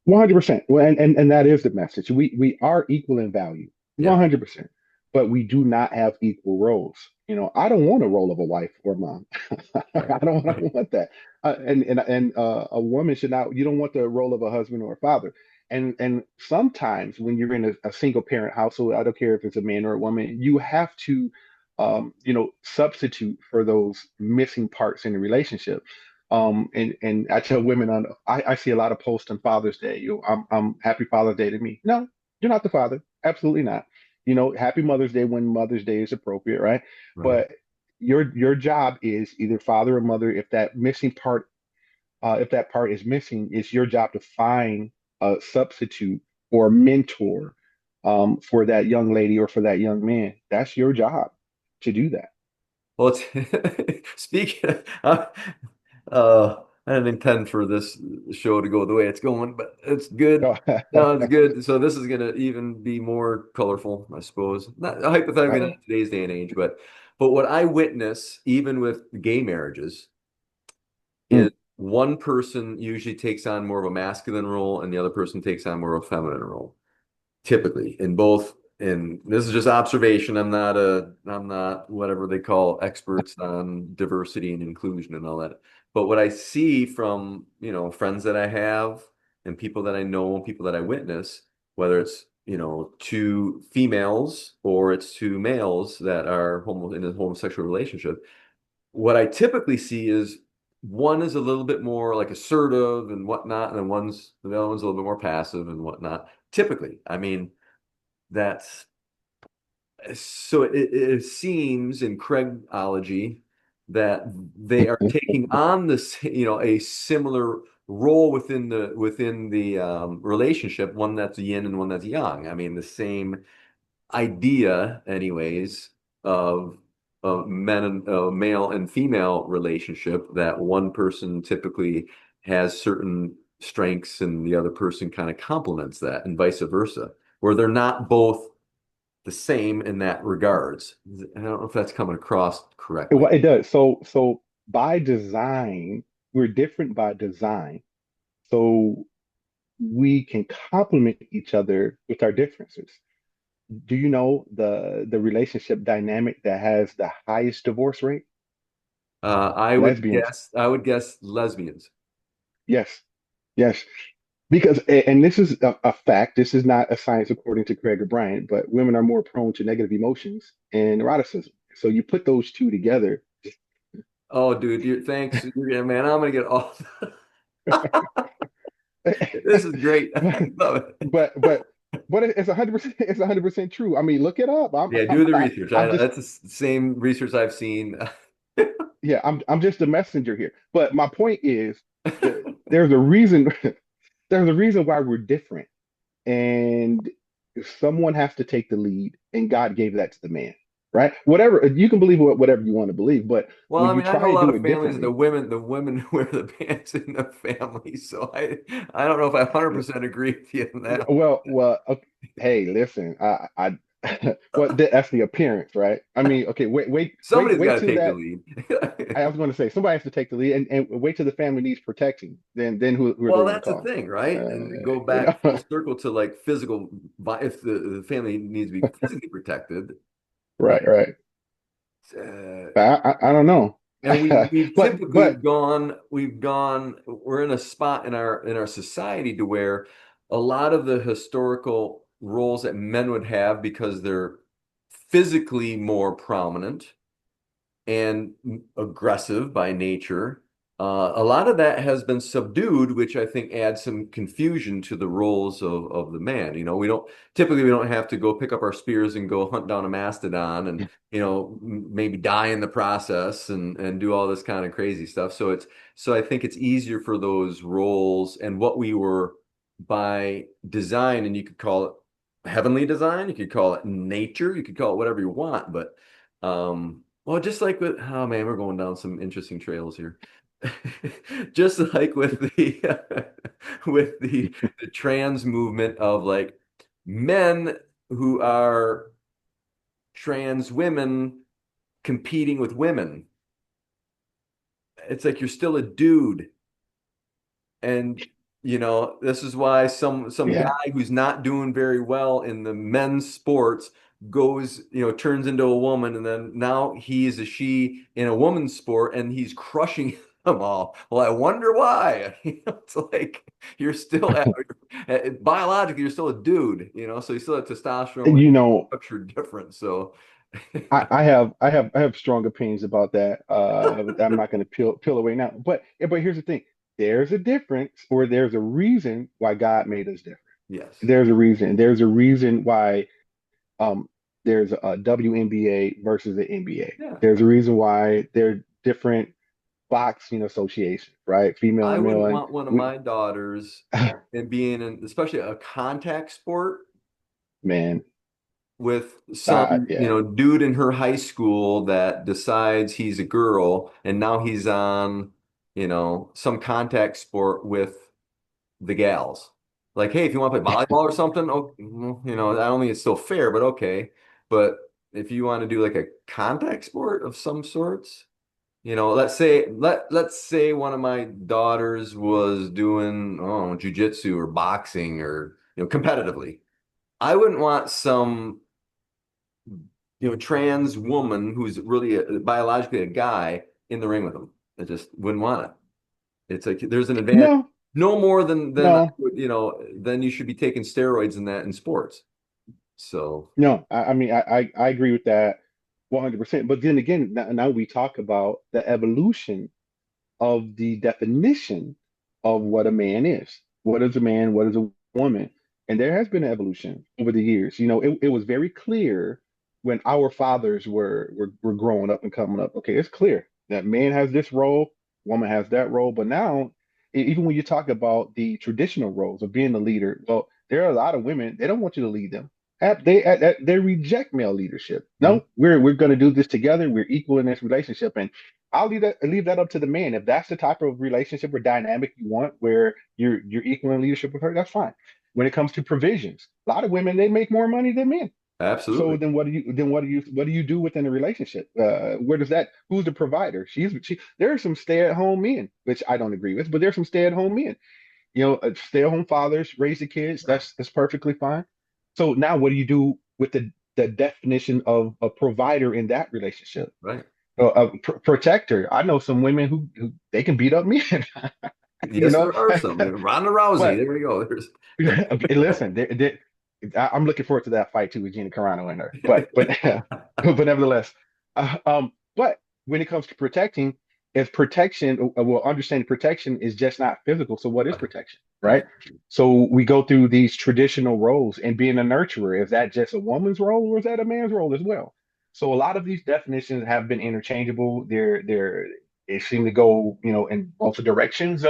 100%. Well, and that is the message. We are equal in value, Yeah. 100%. But we do not have equal roles. I don't want a role of a wife or mom. Right. I Right. don't want that. And a woman should not. You don't want the role of a husband or a father. And sometimes when you're in a single parent household, I don't care if it's a man or a woman, you have to, substitute for those missing parts in the relationship. And I tell women I see a lot of posts on Father's Day. I'm happy Father's Day to me. No, you're not the father. Absolutely not. Happy Mother's Day when Mother's Day is appropriate, right? Right. But your job is either father or mother. If that part is missing, it's your job to find a substitute or mentor for that young lady or for that young man. That's your job to do that. Well, it's speaking I didn't intend for this show to go the way it's going, but it's good. No, it's good. So this is gonna even be more colorful, I suppose. Not hypothetically not in today's day and age, but what I witness, even with gay marriages, is Mm, one person usually takes on more of a masculine role and the other person takes on more of a feminine role typically in both. And this is just observation. I'm not whatever they call experts on diversity and inclusion and all that. But what I see from, friends that I have and people that I know and people that I witness, whether it's, two females or it's two males that are in a homosexual relationship, what I typically see is one is a little bit more like assertive and whatnot, and then the other one's a little bit more passive and whatnot. Typically, I mean, that's so it seems in Craigology that they are taking on this, a similar role within the relationship, one that's yin and one that's yang. I mean, the same idea, anyways, of men and male and female relationship that one person typically has certain strengths and the other person kind of complements that, and vice versa, where they're not both the same in that regards. I don't know if that's coming across correctly. It does. So by design, we're different by design. So we can complement each other with our differences. Do you know the relationship dynamic that has the highest divorce rate? Lesbians. I would guess lesbians. Yes. Yes. Because, and this is a fact, this is not a science according to Craig O'Brien, but women are more prone to negative emotions and eroticism. So you put those two together. Oh, dude, thanks. Man, I'm gonna get off. This is great. I love it. but but it's 100%, it's 100% true. I mean, look it up. Yeah, do the research. I'm just, That's the same research I've seen. yeah, I'm just a messenger here. But my point is that there's a reason there's a reason why we're different. And someone has to take the lead, and God gave that to the man, right? Whatever you can believe whatever you want to believe, but Well, when I you mean, I try know a to lot do of it families, differently, the women wear the pants in the family. So I don't know if I 100% agree with you on that. well, okay, hey, listen, well, that's the appearance, right? I mean, okay, Somebody's wait got to till take the that. lead. I was going to say somebody has to take the lead, and wait till the family needs protecting. Then who are they Well, going to that's the call? thing, right? And go You back full know, circle to like if the family needs to be physically protected, right, like, right. uh, I don't know, and we've typically but we're in a spot in our society to where a lot of the historical roles that men would have because they're physically more prominent and aggressive by nature. A lot of that has been subdued, which I think adds some confusion to the roles of the man. We don't have to go pick up our spears and go hunt down a mastodon and, maybe die in the process and do all this kind of crazy stuff. So I think it's easier for those roles and what we were by design, and you could call it heavenly design, you could call it nature, you could call it whatever you want, but well, just like with, oh man, we're going down some interesting trails here. Just like with the with the trans movement of like men who are trans women competing with women. It's like you're still a dude. And this is why some yeah. guy who's not doing very well in the men's sports goes, turns into a woman, and then now he is a she in a woman's sport, and he's crushing them all. Well, I wonder why. It's like you're still biologically you're still a dude, so you still have testosterone, which You is know, structured different. So I have strong opinions about that. I'm not going to peel away now. But here's the thing: there's a difference, or there's a reason why God made us different. yes. There's a reason. There's a reason why um there's a WNBA versus the NBA. Yeah. There's a reason why there are different boxing associations, right? Female I and male, wouldn't and want one of we, my daughters and being in especially a contact sport man, with some, yeah. dude in her high school that decides he's a girl and now he's on, some contact sport with the gals. Like, hey, if you want to play volleyball or something, oh, I don't think it's still fair, but okay. But if you want to do like a contact sport of some sorts, let's say one of my daughters was doing, oh, jujitsu or boxing or, competitively. I wouldn't want some trans woman who's really biologically a guy in the ring with him. I just wouldn't want it. It's like there's an advantage, No, no more than I no, would, than you should be taking steroids in that in sports. So no. I mean, I agree with that 100%. But then again, now we talk about the evolution of the definition of what a man is. What is a man? What is a woman? And there has been an evolution over the years. It was very clear when our fathers were growing up and coming up. Okay, it's clear that man has this role, woman has that role. But now, even when you talk about the traditional roles of being a leader, well, there are a lot of women, they don't want you to lead them. They reject male leadership. Mhm. No, we're going to do this together. We're equal in this relationship, and I'll leave that up to the man. If that's the type of relationship or dynamic you want, where you're equal in leadership with her, that's fine. When it comes to provisions, a lot of women, they make more money than men. So Absolutely. then what do you do within a relationship? Where does that? Who's the provider? There are some stay-at-home men, which I don't agree with, but there's some stay-at-home men. Stay-at-home fathers raise the kids. That's perfectly fine. So now, what do you do with the definition of a provider in that relationship? Right. A protector. I know some women who they can beat up men. you Yes, know, there are some. Ronda Rousey. but There we go. There's listen, I'm looking forward to that fight too with Gina Carano and her. But nevertheless, but when it comes to protecting, if protection, well, understanding protection is just not physical. So what is right. protection, Right. right? So we go through these traditional roles, and being a nurturer, is that just a woman's role or is that a man's role as well? So a lot of these definitions have been interchangeable. They seem to go, in both directions.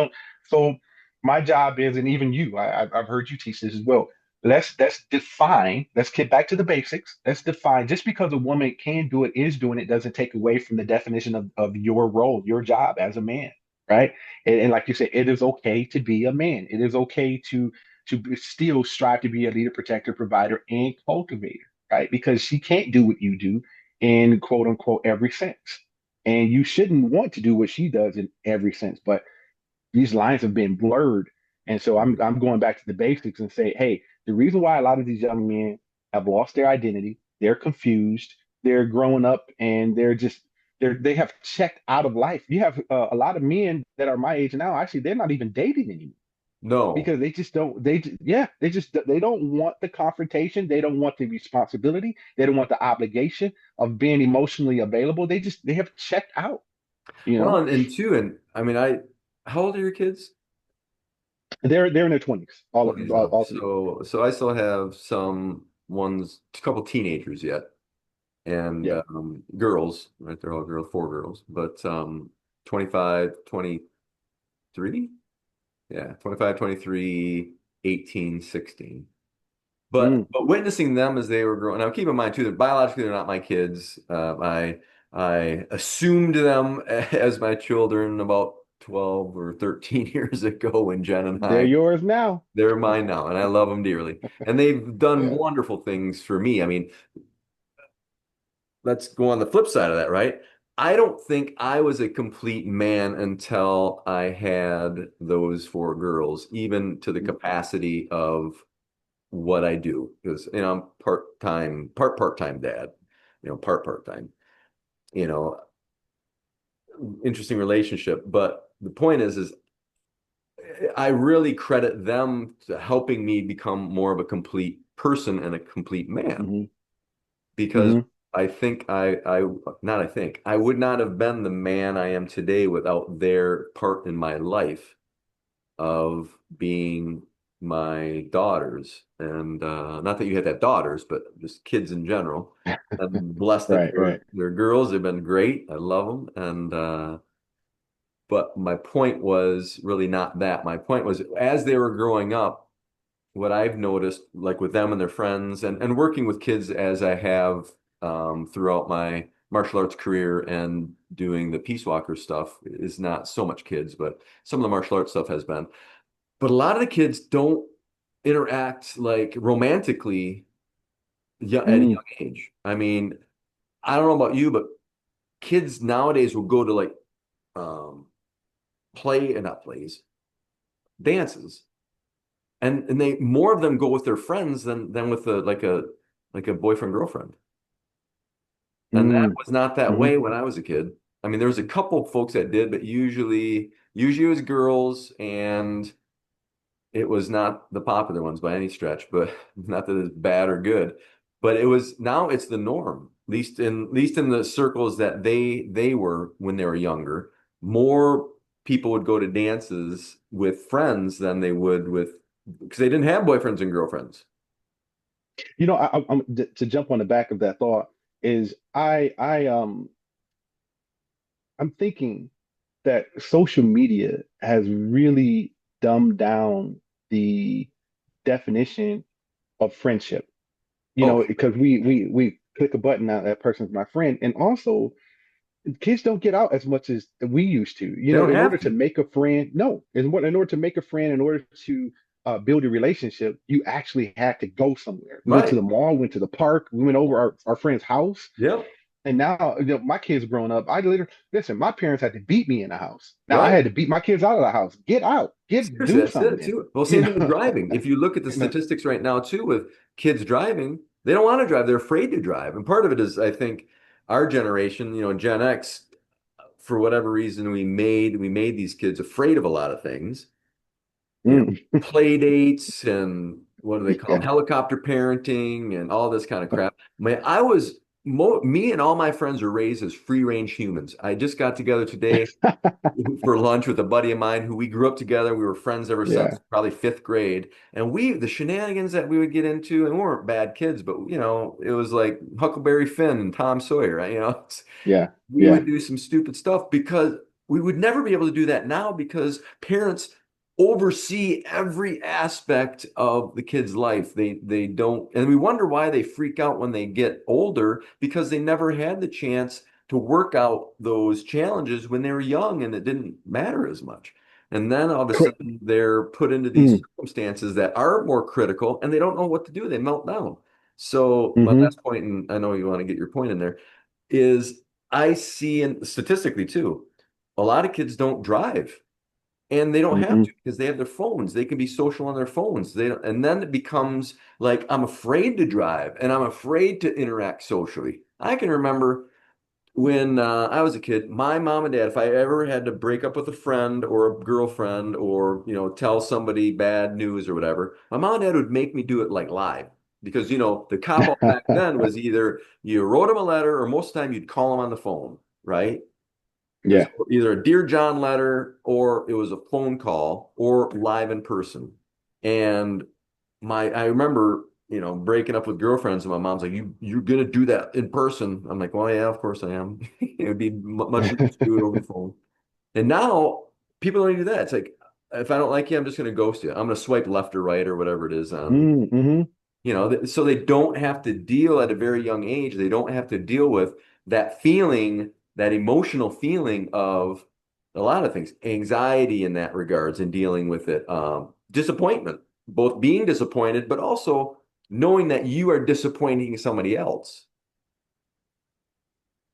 So my job is, and even you, I've heard you teach this as well. Let's define. Let's get back to the basics. Let's define. Just because a woman can do it, is doing it, doesn't take away from the definition of your role, your job as a man, right? And like you said, it is okay to be a man. It is okay to still strive to be a leader, protector, provider, and cultivator, right? Because she can't do what you do in quote unquote every sense, and you shouldn't want to do what she does in every sense. But these lines have been blurred. And so I'm going back to the basics and say, hey, the reason why a lot of these young men have lost their identity, they're confused, they're growing up, and they have checked out of life. You have a lot of men that are my age now. Actually, they're not even dating anymore No. because they just don't. They don't want the confrontation. They don't want the responsibility. They don't want the obligation of being emotionally available. They have checked out. You Well, know, and two, and I mean, how old are your kids? they're in their 20s, all 20s all, now. all three. So I still have some ones, a couple teenagers yet, and Yeah. girls, right? They're all girls, four girls, but 25, 23, yeah, 25, 23, 18, 16. Mm, But witnessing them as they were growing, now keep in mind too that biologically they're not my kids. I assumed them as my children about 12 or 13 years ago when Jen and they're I, yours now. they're mine now, and I love them dearly. And they've done Yeah. wonderful things for me. I mean, let's go on the flip side of that, right? I don't think I was a complete man until I had those four girls, even to the Mm, capacity of what I do because I'm part-time, part-time dad, part-time, you know, interesting relationship. But the point is I really credit them to helping me become more of a complete person and a complete man mhm, because mhm, I think not I think I would not have been the man I am today without their part in my life of being my daughters. And not that you had that daughters, but just kids in general. I'm blessed that right, right. they're girls. They've been great. I love them. And but my point was really not that. My point was as they were growing up, what I've noticed, like with them and their friends, and working with kids as I have throughout my martial arts career and doing the Peace Walker stuff is not so much kids, but some of the martial arts stuff has been. But a lot of the kids don't interact like romantically at a Mm, young age. I mean, I don't know about you, but kids nowadays will go to like um, not plays, dances, and they more of them go with their friends than with a boyfriend girlfriend. And that mm, was not that mhm, way when I was a kid. I mean, there was a couple folks that did, but usually it was girls and it was not the popular ones by any stretch, but not that it's bad or good. But it was now it's the norm, at least in the circles that they were when they were younger. More people would go to dances with friends than they would with because they didn't have boyfriends and girlfriends. I'm to jump on the back of that thought is I'm thinking that social media has really dumbed down the definition of friendship. Oh, Because we click a button now that person's my friend, and also kids don't get out as much as we used to. they don't In order have to to. make a friend, no, in order to make a friend, in order to build a relationship, you actually had to go somewhere. We went to Right. the mall, went to the park, we went over our friend's house. Yep. And now, my kids growing up, I literally listen. My parents had to beat me in the house. Now I Right. had to beat my kids out of the house. Get out, Seriously, do that's it something. too. Well, You same thing with know, driving. If you look at the you know. statistics right now too, with kids driving, they don't want to drive. They're afraid to drive. And part of it is, I think, our generation, Gen X, for whatever reason, we made these kids afraid of a lot of things. Mm, Play dates and what do they call them? yeah. Helicopter parenting and all this kind of crap. Me and all my friends are raised as free range humans. I just got together today for lunch with a buddy of mine who we grew up together. We were friends ever Yeah. since probably fifth grade. And the shenanigans that we would get into, and we weren't bad kids, but it was like Huckleberry Finn and Tom Sawyer, right? Yeah. We Yeah. would do some stupid stuff because we would never be able to do that now because parents oversee every aspect of the kid's life. They don't, and we wonder why they freak out when they get older because they never had the chance to work out those challenges when they were young and it didn't matter as much. And then all of a Quick. sudden they're put into these Mm, circumstances that are more critical and they don't know what to do. They melt down. So my hmm last point, and I know you want to get your point in there, is I see, and statistically too, a lot of kids don't drive and they don't have hmm to because they have their phones. They can be social on their phones. They don't, and then it becomes like I'm afraid to drive and I'm afraid to interact socially. I can remember when I was a kid, my mom and dad, if I ever had to break up with a friend or a girlfriend or, tell somebody bad news or whatever, my mom and dad would make me do it like live. Because, the cop out back then was either you wrote them a letter or most of the time you'd call them on the phone, right? It was Yeah. either a Dear John letter or it was a phone call or live in person. And I remember, breaking up with girlfriends and my mom's like, you're gonna do that in person. I'm like, well, yeah, of course I am. It would be much easier to do it over the phone. And now people don't do that. It's like, if I don't like you, I'm just gonna ghost you. I'm gonna swipe left or right or whatever it is on Mm-hmm. so they don't have to deal at a very young age. They don't have to deal with that feeling, that emotional feeling of a lot of things, anxiety in that regards and dealing with it. Disappointment, both being disappointed, but also knowing that you are disappointing somebody else.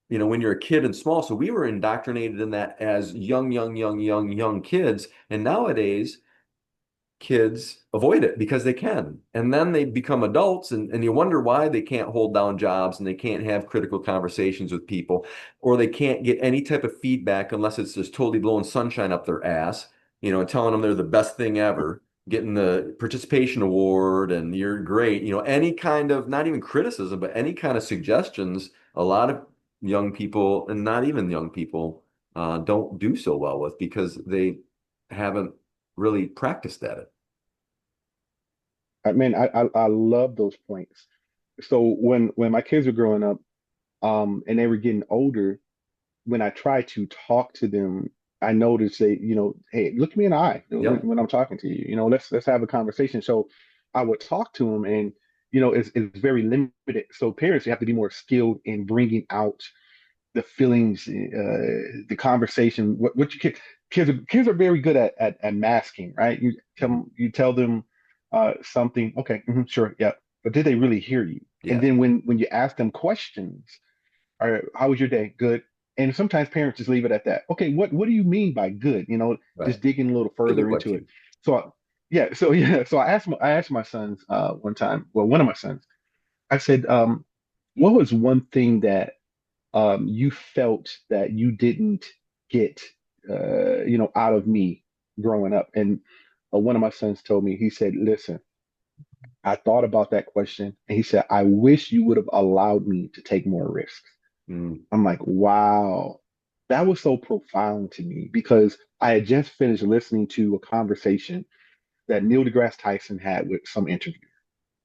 When you're a kid and small. So we were indoctrinated in that as young, young, young, young, young kids. And nowadays, kids avoid it because they can. And then they become adults and you wonder why they can't hold down jobs and they can't have critical conversations with people or they can't get any type of feedback unless it's just totally blowing sunshine up their ass, and telling them they're the best thing ever, getting the participation award and you're great. Any kind of not even criticism, but any kind of suggestions, a lot of young people and not even young people don't do so well with because they haven't really practiced at it. I mean, I love those points. So when my kids were growing up, and they were getting older, when I try to talk to them, I notice they, hey, look me in the eye Yep. when I'm talking to you. Let's have a conversation. So I would talk to them, and it's very limited. So parents, you have to be more skilled in bringing out the feelings, the conversation. What you kids are very good at masking, right? You tell them something, okay, sure, yeah, but did they really hear you? And Yes. then when you ask them questions, all right, how was your day? Good. And sometimes parents just leave it at that. Okay, what do you mean by good? Right. Just digging a little It's a good further into it. question. So I asked my sons one time, well, one of my sons, I said, what was one thing that you felt that you didn't get out of me growing up? And one of my sons told me, he said, listen, I thought about that question, and he said, I wish you would have allowed me to take more risks. Mm, I'm like, wow, that was so profound to me because I had just finished listening to a conversation that Neil deGrasse Tyson had with some interviewer,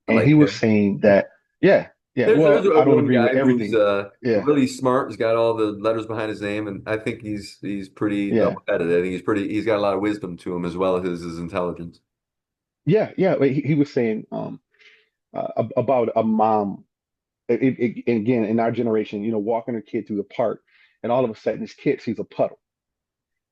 I and like he was him. saying that, yeah, yeah, There's well, a I don't one agree with guy who's everything. Yeah, really smart. He's got all the letters behind his name, and I think he's pretty yeah, level-headed. I think he's got a lot of wisdom to him as well as his intelligence. yeah, yeah. He was saying about a mom. Again, in our generation, walking her kid through the park, and all of a sudden, this kid sees a puddle.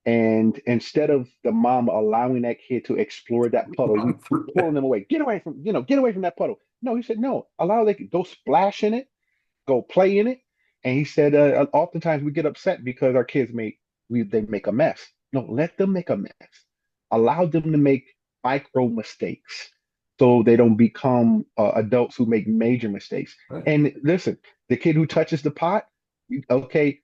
And instead of the mom allowing that kid to explore that puddle, we Run through pulling them away. Get away from that puddle. No, he said, no, allow they go splash in it, go play in it. And he said, oftentimes we get upset because our kids they make a mess. No, let them make a mess. Allow them to make micro mistakes so they don't become adults who make major mistakes. it. And listen, the kid who touches the pot, okay,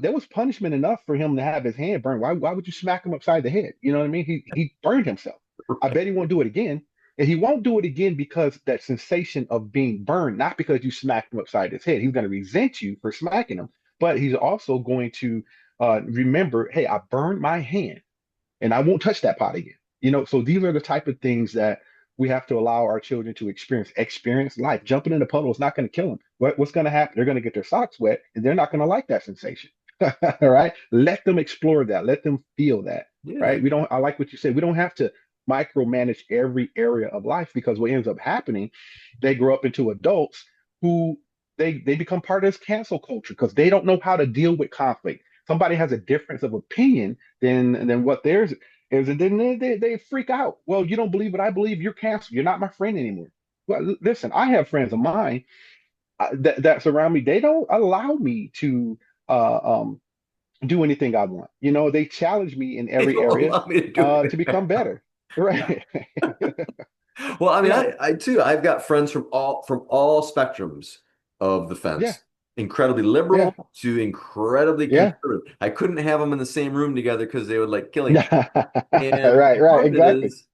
there was punishment enough for him to have his hand burned. Why would you smack him upside the head? You know what I mean? He burned himself. I Right. bet he won't do it again. And he won't do it again because that sensation of being burned, not because you smacked him upside his head. He's going to resent you for smacking him, but he's also going to remember, hey, I burned my hand and I won't touch that pot again. So these are the type of things that we have to allow our children to experience life. Jumping in the puddle is not going to kill them. What's going to happen? They're going to get their socks wet and they're not going to like that sensation. All right. Let them explore that. Let them feel that. Yeah. Right. I like what you said. We don't have to micromanage every area of life because what ends up happening, they grow up into adults who they become part of this cancel culture because they don't know how to deal with conflict. Somebody has a difference of opinion than what theirs is, and then they freak out. Well, you don't believe what I believe, you're canceled. You're not my friend anymore. Well, listen, I have friends of mine that surround me. They don't allow me to uh, um, do anything I want. They challenge me in They every don't area allow me to do to it. become better. Right. Well, I mean, Yeah. I too, I've got friends from all spectrums of the Yeah. fence, incredibly Yeah. liberal to incredibly Yeah. conservative. I couldn't have them in the same room together because they would like kill each other. And Right. Right. part of it Exactly. is,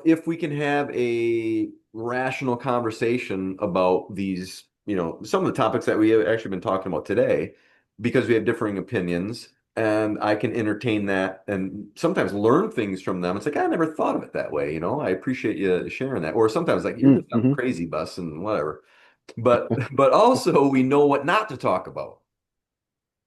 if we can have a rational conversation about these, some of the topics that we have actually been talking about today, because we have differing opinions, and I can entertain that and sometimes learn things from them. It's like, I never thought of it that way, I appreciate you sharing that. Or sometimes like, you're just on the Mm-hmm. crazy bus and whatever. But also we know what not to talk about,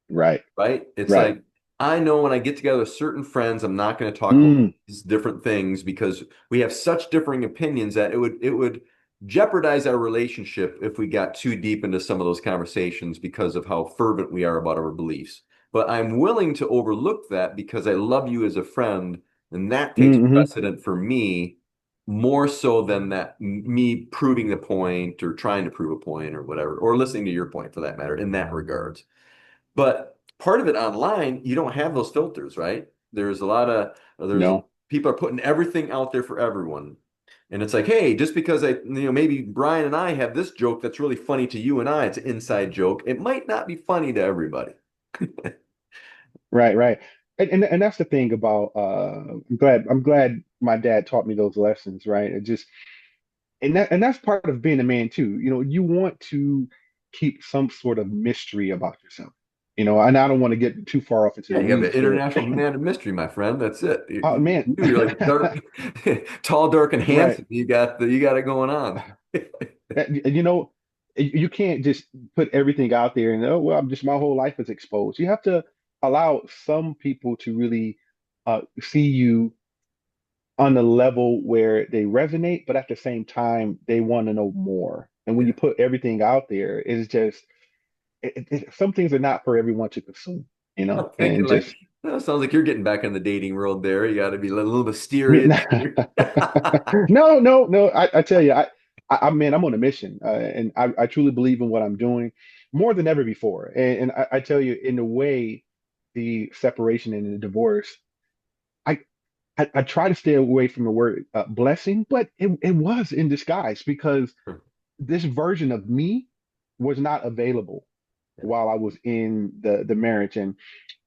Right. right? It's Right. like I know when I get together with certain friends, I'm not going to talk about Mm. these different things because we have such differing opinions that it would jeopardize our relationship if we got too deep into some of those conversations because of how fervent we are about our beliefs. But I'm willing to overlook that because I love you as a friend, and that takes Mm-hmm. precedent for me more so than that me proving the point or trying to prove a point or whatever, or listening to your point for that matter in that regards. But part of it online, you don't have those filters, right? There's No. people are putting everything out there for everyone. And it's like, hey, just because maybe Brian and I have this joke that's really funny to you and I, it's an inside joke. It might not be funny to everybody. Right. Right. And that's the thing about I'm glad my dad taught me those lessons, right? It just and that's part of being a man too. You want to keep some sort of mystery about yourself. And I don't want to get too far off into Yeah, the you have an weeds here. international man of mystery, my friend. That's it. Oh man. You're like dark, tall, dark, and Right. handsome. You got it going on. You know, you can't just put everything out there and, oh, well, I'm just, my whole life is exposed. You have to allow some people to really see you on a level where they resonate, but at the same time, they want to know more. And when you Yeah. put everything out there, it's just some things are not for everyone to consume, I'm thinking and like, just sounds like you're getting back in the dating world there. You got to be a little mysterious. no, no, no. I tell you, man, I'm on a mission, and I truly believe in what I'm doing more than ever before. And I tell you, in the way the separation and the divorce, I, I try to stay away from the word blessing, but it was in disguise because this version of me was not available while I was in the marriage, and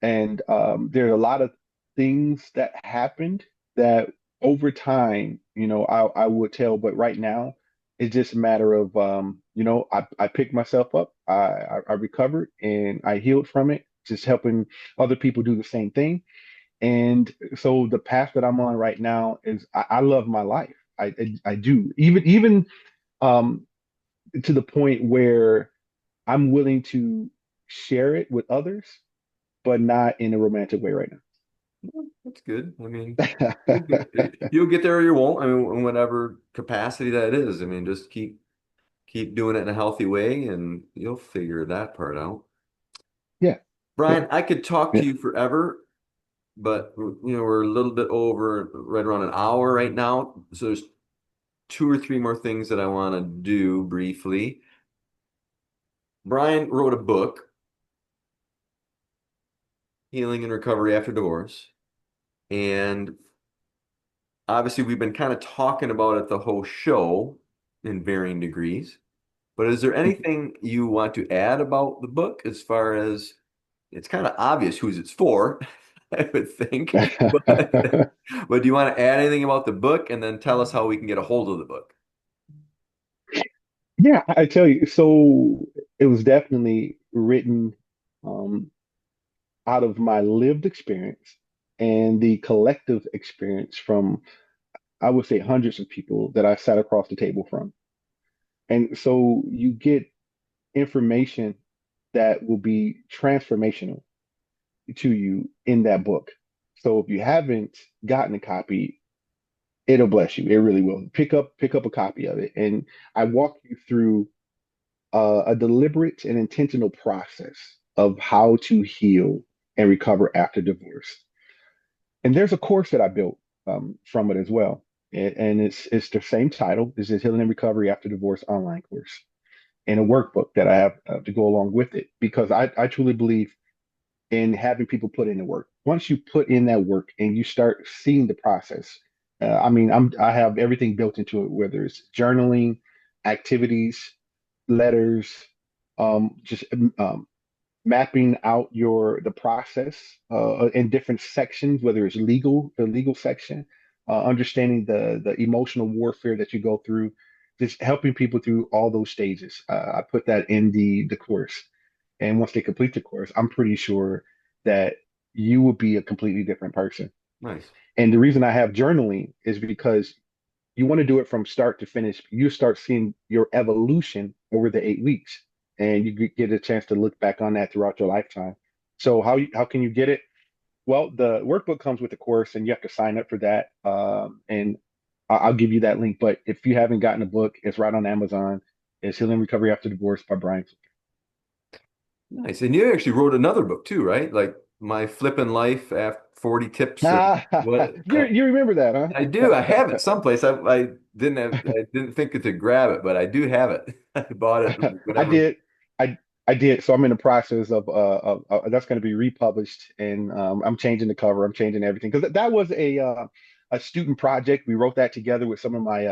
there's a lot of things that happened that over time, I would tell, but right now it's just a matter of I picked myself up, I recovered and I healed from it, just helping other people do the same thing. And so the path that I'm on right now is I love my life. I do. Even um to the point where I'm willing to share it with others, but not in a romantic way right Well, that's good. I mean, now. you'll get there or you won't. I mean, in whatever capacity that is. I mean, just keep doing it in a healthy way, and you'll figure that part out. Yeah, yeah, Brian, I could talk to yeah. you forever, but we're a little bit over, right around an hour right now. So there's two or three more things that I want to do briefly. Brian wrote a book, Healing and Recovery After Divorce, and obviously we've been kind of talking about it the whole show in varying degrees. But is there anything you want to add about the book as far as it's kind of obvious who's it's for, I would think. But do you want to add anything about the book and then tell us how we can get a hold of the book? Yeah, I tell you, so it was definitely written um, out of my lived experience and the collective experience from, I would say, hundreds of people that I sat across the table from. And so you get information that will be transformational to you in that book. So if you haven't gotten a copy, it'll bless you. It really will. Pick up a copy of it. And I walk you through a deliberate and intentional process of how to heal and recover after divorce. And there's a course that I built from it as well. And it's the same title. This is Healing and Recovery After Divorce online course and a workbook that I have to go along with it because I truly believe in having people put in the work. Once you put in that work and you start seeing the process, I mean, I have everything built into it, whether it's journaling, activities, letters, just mapping out the process in different sections, whether it's the legal section, understanding the emotional warfare that you go through, just helping people through all those stages. I put that in the course, and once they complete the course, I'm pretty sure that you will be a completely different person. Nice. And the reason I have journaling is because you want to do it from start to finish. You start seeing your evolution over the 8 weeks, and you get a chance to look back on that throughout your lifetime. So how can you get it? Well, the workbook comes with the course, and you have to sign up for that. And I'll give you that link. But if you haven't gotten a book, it's right on Amazon. It's Healing Recovery After Divorce by Brian. Nice. And you actually wrote another book too, right? Like My Flippin' Life after 40 Tips of what You remember that, I do. I have huh? it someplace. I didn't think to grab it, but I do have it. I bought it I whenever. did. I did. So I'm in the process of that's going to be republished, and I'm changing the cover. I'm changing everything because that was a student project. We wrote that together with some of my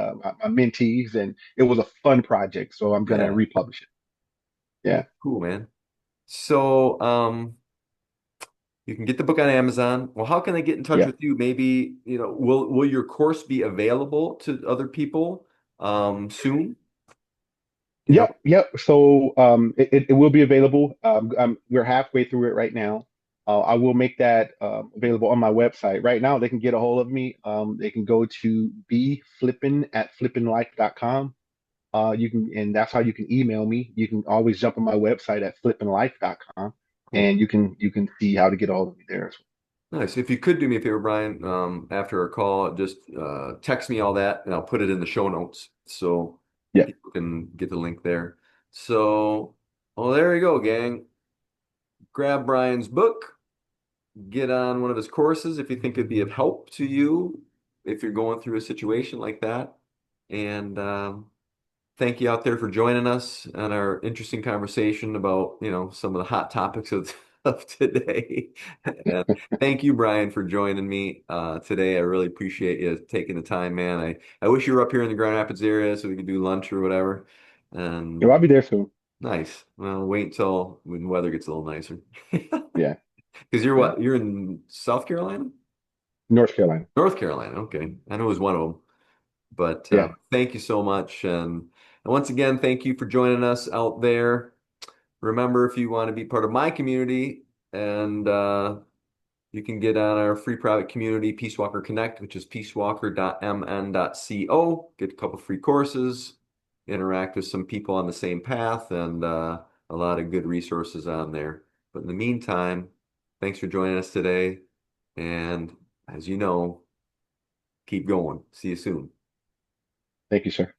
mentees, and it was a fun project. So I'm going to Yeah. republish it. Well, Yeah, cool, man. So, you can get the book on Amazon. Well, how can they get in touch yeah. with you? Maybe, will your course be available to other people soon? You know? Yep, yep. So it will be available. We're halfway through it right now. I will make that available on my website. Right now, they can get a hold of me. They can go to bflippin@flippinlife.com. And that's how you can email me. You can always jump on my website at flippinlife.com, Cool. and you can see how to get a hold of me there as Nice. If you could do me a favor, Brian, after our call, just text me all that and I'll put it in the show notes so well. Yeah, people can get the link there. So, well, there you go, gang. Grab Brian's book, get on one of his courses if you think it'd be of help to you if you're going through a situation like that. And thank you out there for joining us on our interesting conversation about, some of the hot topics of today. And thank you, Brian, for joining me today. I really appreciate you taking the time, man. I wish you were up here in the Grand Rapids area so we could do lunch or whatever. yeah, And I'll be there soon. nice. Well, wait until when the weather gets a little nicer. Yeah, Because you're yeah. what? You're in South Carolina? North Carolina. North Carolina. Okay. I know it was one of them. But Yeah. thank you so much. And once again, thank you for joining us out there. Remember, if you want to be part of my community and You can get on our free private community, Peace Walker Connect, which is peacewalker.mn.co. Get a couple free courses, interact with some people on the same path, and a lot of good resources on there. But in the meantime, thanks for joining us today. And as you know, keep going. See you soon. Thank you, sir.